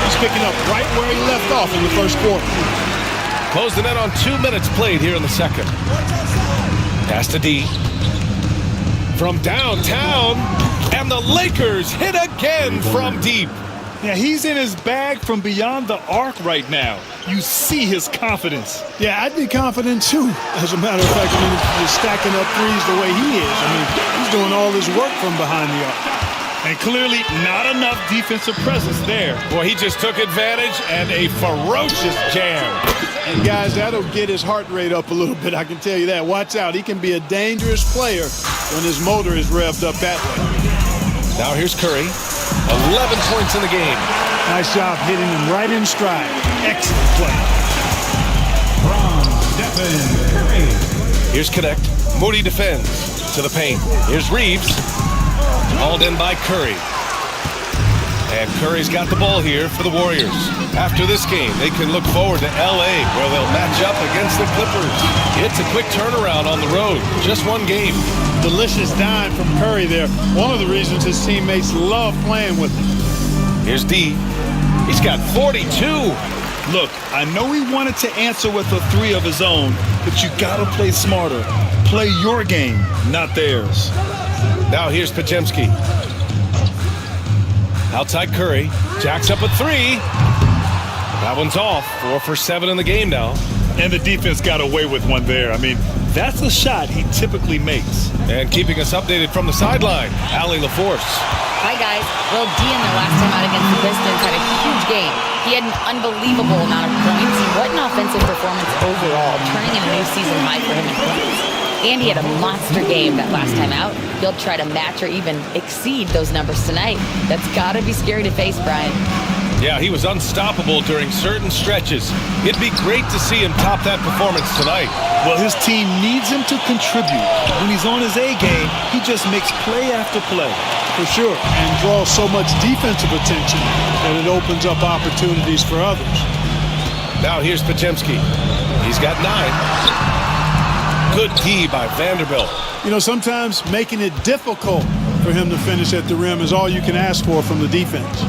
Speaker 7: He's picking up right where he left off in the first quarter.
Speaker 19: Close the net on 2 minutes played here in the second. Pass to D. From downtown, and the Lakers hit again from deep.
Speaker 20: Yeah, he's in his bag from beyond the arc right now. You see his confidence.
Speaker 7: Yeah, I'd be confident too. As a matter of fact, I mean, if you're stacking up threes the way he is. I mean, he's doing all his work from behind the arc.
Speaker 20: And clearly not enough defensive presence there.
Speaker 19: Boy, he just took advantage and a ferocious jam.
Speaker 7: And guys, that'll get his heart rate up a little bit, I can tell you that. Watch out, he can be a dangerous player when his motor is revved up that way.
Speaker 19: Now here's Curry. 11 points in the game.
Speaker 7: Nice job hitting him right in stride. Excellent play.
Speaker 18: From Stephen Curry.
Speaker 19: Here's Connect. Moody defends to the paint. Here's Reeves. Hauled in by Curry. And Curry's got the ball here for the Warriors. After this game, they can look forward to L.A., where they'll match up against the Clippers. It's a quick turnaround on the road. Just one game.
Speaker 7: Delicious dime from Curry there. One of the reasons his teammates love playing with him.
Speaker 19: Here's D. He's got 42.
Speaker 20: Look, I know he wanted to answer with a three of his own, but you gotta play smarter. Play your game, not theirs.
Speaker 19: Now here's Podziemski. Outside Curry. Jacks up a three. That one's off. 4 for 7 in the game now.
Speaker 20: And the defense got away with one there. I mean, that's a shot he typically makes.
Speaker 19: And keeping us updated from the sideline, Allie LaForce.
Speaker 2: Hi, guys. Well, Dean, the last time out against the Pistons, had a huge game. He had an unbelievable amount of points. What an offensive performance overall, turning in a new season high for him in points. And he had a monster game that last time out. He'll try to match or even exceed those numbers tonight. That's got to be scary to face, Brian.
Speaker 19: Yeah, he was unstoppable during certain stretches. It'd be great to see him top that performance tonight.
Speaker 20: Well, his team needs him to contribute. When he's on his A game, he just makes play after play.
Speaker 7: For sure, and draws so much defensive attention that it opens up opportunities for others.
Speaker 19: Now here's Podziemski. He's got 9. Good D by Vanderbilt.
Speaker 7: You know, sometimes making it difficult for him to finish at the rim is all you can ask for from the defense.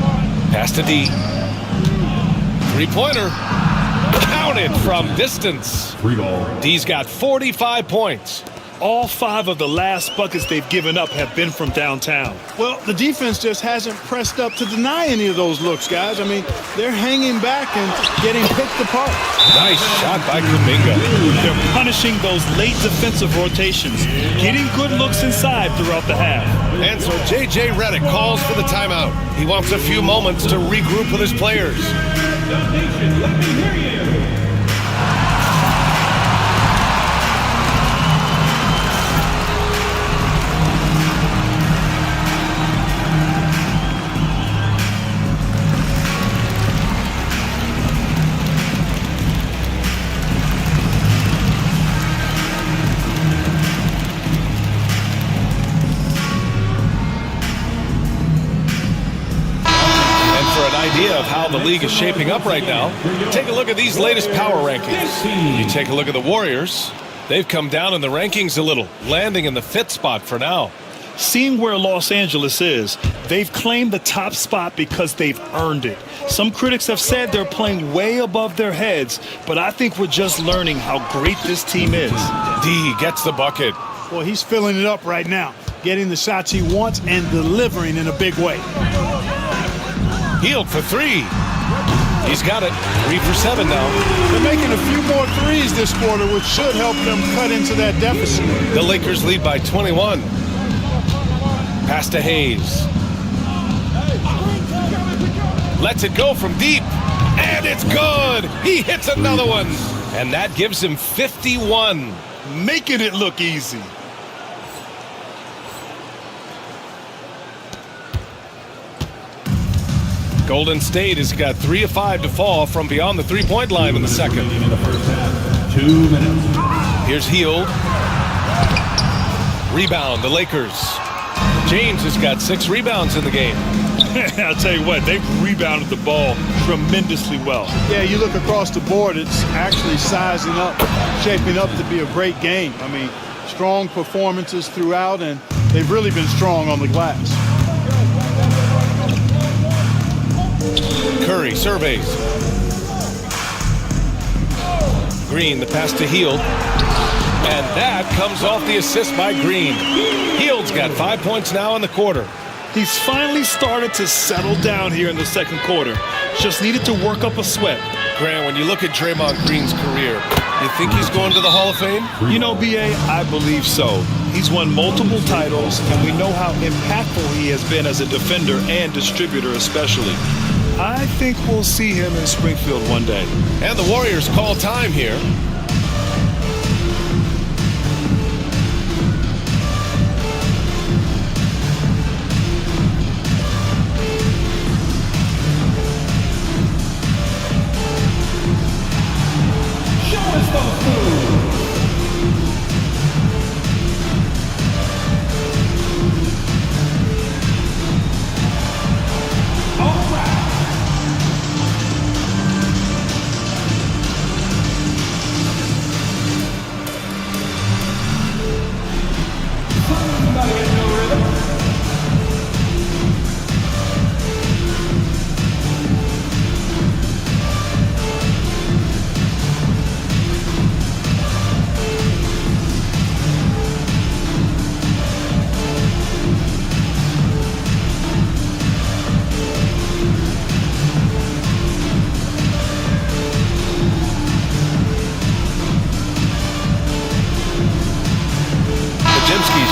Speaker 19: Pass to D. Three-pointer. Counted from distance. D's got 45 points.
Speaker 20: All 5 of the last buckets they've given up have been from downtown.
Speaker 7: Well, the defense just hasn't pressed up to deny any of those looks, guys. I mean, they're hanging back and getting picked apart.
Speaker 19: Nice shot by Kuminga.
Speaker 20: They're punishing those late defensive rotations, getting good looks inside throughout the half.
Speaker 19: And so J.J. Redick calls for the timeout. He wants a few moments to regroup with his players.
Speaker 18: Let me hear you.
Speaker 19: Of how the league is shaping up right now, take a look at these latest power rankings. You take a look at the Warriors. They've come down in the rankings a little, landing in the 5th spot for now.
Speaker 20: Seeing where Los Angeles is, they've claimed the top spot because they've earned it. Some critics have said they're playing way above their heads, but I think we're just learning how great this team is.
Speaker 19: D gets the bucket.
Speaker 7: Well, he's filling it up right now, getting the shots he wants and delivering in a big way.
Speaker 19: Healed for 3. He's got it. 3 for 7 now.
Speaker 7: They're making a few more threes this quarter, which should help them cut into that deficit.
Speaker 19: The Lakers lead by 21. Pass to Hayes. Lets it go from deep. And it's good. He hits another one. And that gives him 51.
Speaker 20: Making it look easy.
Speaker 19: Golden State has got 3 of 5 to fall from beyond the three-point line in the second.
Speaker 18: In the first half, 2 minutes.
Speaker 19: Here's Hield. Rebound, the Lakers. James has got 6 rebounds in the game.
Speaker 20: I'll tell you what, they've rebounded the ball tremendously well.
Speaker 7: Yeah, you look across the board, it's actually sizing up, shaping up to be a great game. I mean, strong performances throughout, and they've really been strong on the glass.
Speaker 19: Curry surveys. Green. The pass to Hield. And that comes off the assist by Green. Hield's got 5 points now in the quarter.
Speaker 20: He's finally started to settle down here in the second quarter. Just needed to work up a sweat.
Speaker 19: Grant, when you look at Draymond Green's career, you think he's going to the Hall of Fame?
Speaker 20: You know, B.A., I believe so. He's won multiple titles, and we know how impactful he has been as a defender and distributor especially. I think we'll see him in Springfield one day.
Speaker 19: And the Warriors call time here.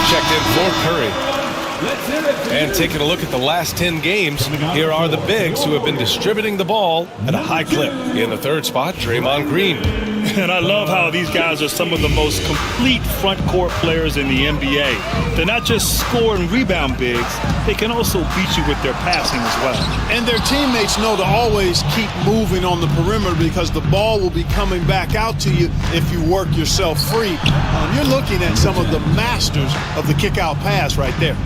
Speaker 19: Checked in for Curry. And taking a look at the last 10 games, here are the bigs who have been distributing the ball at a high clip. In the third spot, Draymond Green.
Speaker 20: And I love how these guys are some of the most complete front court players in the NBA. They're not just score and rebound bigs, they can also beat you with their passing as well.
Speaker 21: And their teammates know to always keep moving on the perimeter because the ball will be coming back out to you if you work yourself free. You're looking at some of the masters of the kick-out pass right there.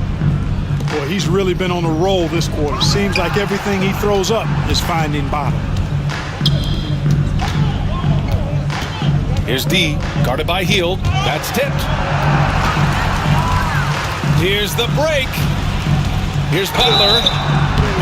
Speaker 21: Boy, he's really been on a roll this quarter. Seems like everything he throws up is finding bottom.
Speaker 19: Here's D, guarded by Hield. That's tipped. Here's the break. Here's Butler.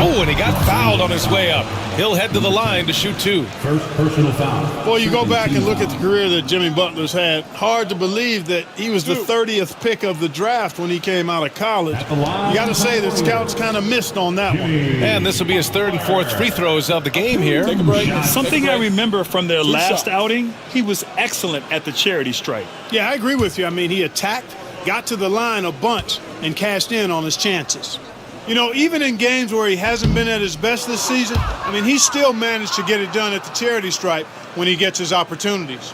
Speaker 19: Oh, and he got fouled on his way up. He'll head to the line to shoot two.
Speaker 18: First personal foul.
Speaker 21: Boy, you go back and look at the career that Jimmy Butler's had. Hard to believe that he was the 30th pick of the draft when he came out of college. You got to say that scouts kind of missed on that one.
Speaker 19: And this will be his third and fourth free throws of the game here.
Speaker 21: Take a break.
Speaker 20: Something I remember from their last outing, he was excellent at the charity stripe.
Speaker 21: Yeah, I agree with you. I mean, he attacked, got to the line a bunch, and cashed in on his chances. You know, even in games where he hasn't been at his best this season, I mean, he still managed to get it done at the charity stripe when he gets his opportunities.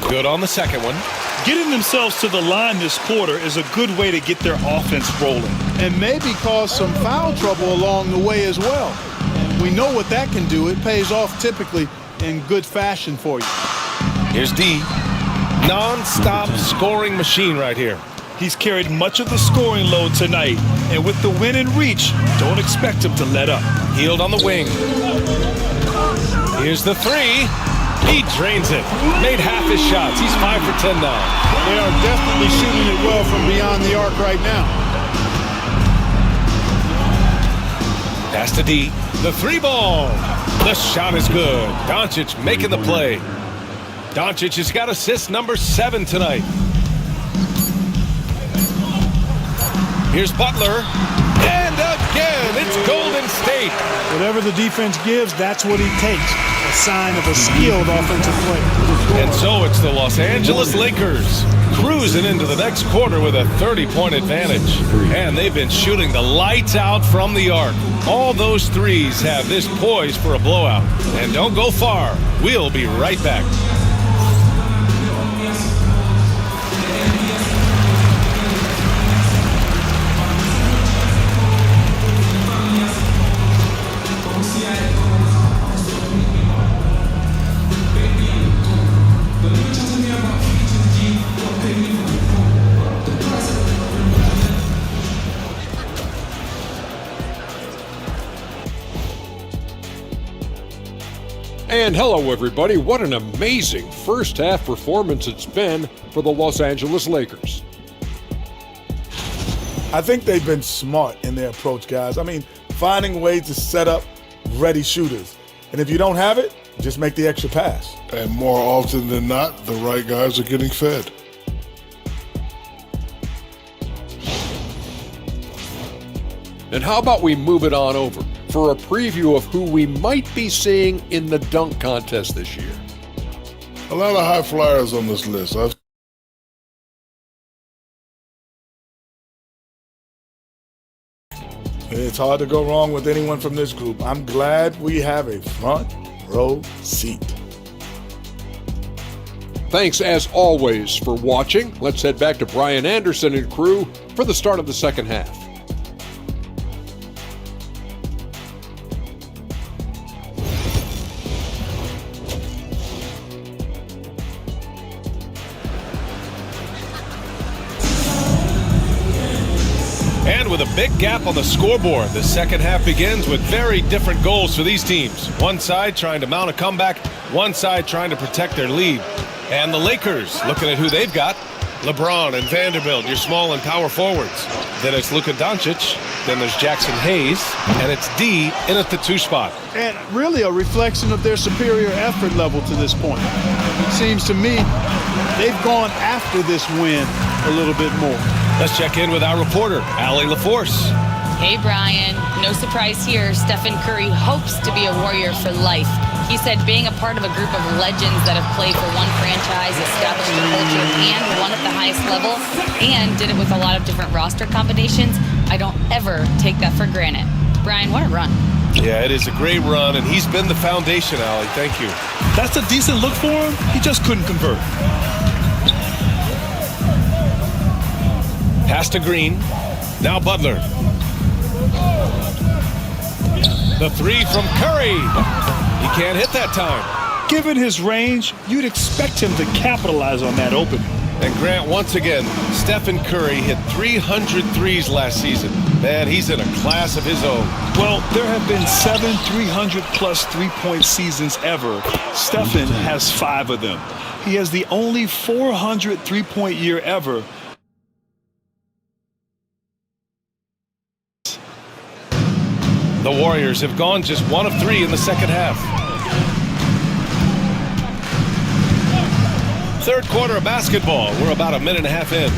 Speaker 19: Good on the second one.
Speaker 20: Getting themselves to the line this quarter is a good way to get their offense rolling.
Speaker 21: And maybe cause some foul trouble along the way as well. We know what that can do. It pays off typically in good fashion for you.
Speaker 19: Here's D. Non-stop scoring machine right here.
Speaker 20: He's carried much of the scoring load tonight. And with the win and reach, don't expect him to let up.
Speaker 19: Hield on the wing. Here's the three. He drains it. Made half his shots. He's 5 for 10 now.
Speaker 21: They are definitely shooting it well from beyond the arc right now.
Speaker 19: Pass to D. The three ball. The shot is good. Doncic making the play. Doncic has got assist number 7 tonight. Here's Butler. And again, it's Golden State.
Speaker 21: Whatever the defense gives, that's what he takes. A sign of a skilled offensive player.
Speaker 19: And so it's the Los Angeles Lakers cruising into the next quarter with a 30-point advantage. And they've been shooting the lights out from the arc. All those threes have this poised for a blowout. And don't go far. We'll be right back.
Speaker 10: And hello, everybody. What an amazing first-half performance it's been for the Los Angeles Lakers.
Speaker 12: I think they've been smart in their approach, guys. I mean, finding ways to set up ready shooters. And if you don't have it, just make the extra pass.
Speaker 11: And more often than not, the right guys are getting fed.
Speaker 10: And how about we move it on over for a preview of who we might be seeing in the dunk contest this year.
Speaker 11: A lot of high flyers on this list.
Speaker 12: It's hard to go wrong with anyone from this group. I'm glad we have a front row seat.
Speaker 10: Thanks, as always, for watching. Let's head back to Brian Anderson and crew for the start of the second half.
Speaker 19: And with a big gap on the scoreboard, the second half begins with very different goals for these teams. One side trying to mount a comeback, one side trying to protect their lead. And the Lakers, looking at who they've got, LeBron and Vanderbilt, your small and power forwards. Then it's Luka Doncic, then there's Jackson Hayes, and it's D in at the 2 spot.
Speaker 21: And really a reflection of their superior effort level to this point. It seems to me they've gone after this win a little bit more.
Speaker 19: Let's check in with our reporter, Allie LaForce.
Speaker 2: Hey, Brian. No surprise here. Stephen Curry hopes to be a Warrior for life. He said being a part of a group of legends that have played for one franchise, established a culture, and won at the highest level, and did it with a lot of different roster combinations, I don't ever take that for granted. Brian, what a run.
Speaker 19: Yeah, it is a great run, and he's been the foundation, Allie. Thank you.
Speaker 20: That's a decent look for him. He just couldn't convert.
Speaker 19: Pass to Green. Now Butler. The 3 from Curry. He can't hit that time.
Speaker 20: Given his range, you'd expect him to capitalize on that opening.
Speaker 19: And Grant, once again, Stephen Curry hit 300 threes last season. Man, he's in a class of his own.
Speaker 20: Well, there have been 7 300-plus three-point seasons ever. Stephen has 5 of them. He has the only 400 three-point year ever.
Speaker 19: The Warriors have gone just 1 of 3 in the second half. Third quarter of basketball. We're about a minute and a half in.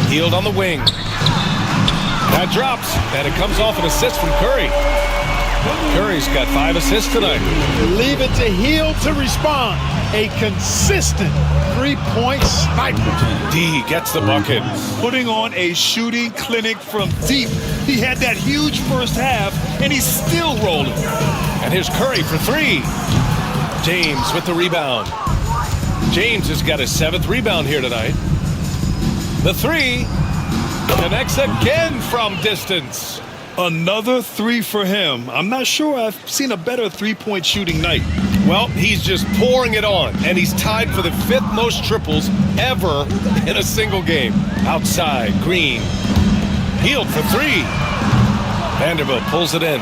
Speaker 19: Hield on the wing. That drops, and it comes off an assist from Curry. Curry's got 5 assists tonight.
Speaker 21: Leave it to Hield to respond. A consistent three-point sniper.
Speaker 19: D gets the bucket.
Speaker 20: Putting on a shooting clinic from deep. He had that huge first half, and he's still rolling.
Speaker 19: And here's Curry for 3. James with the rebound. James has got his 7th rebound here tonight. The 3 connects again from distance.
Speaker 20: Another 3 for him. I'm not sure I've seen a better three-point shooting night.
Speaker 19: Well, he's just pouring it on, and he's tied for the 5th most triples ever in a single game. Outside, Green. Hield for 3. Vanderbilt pulls it in.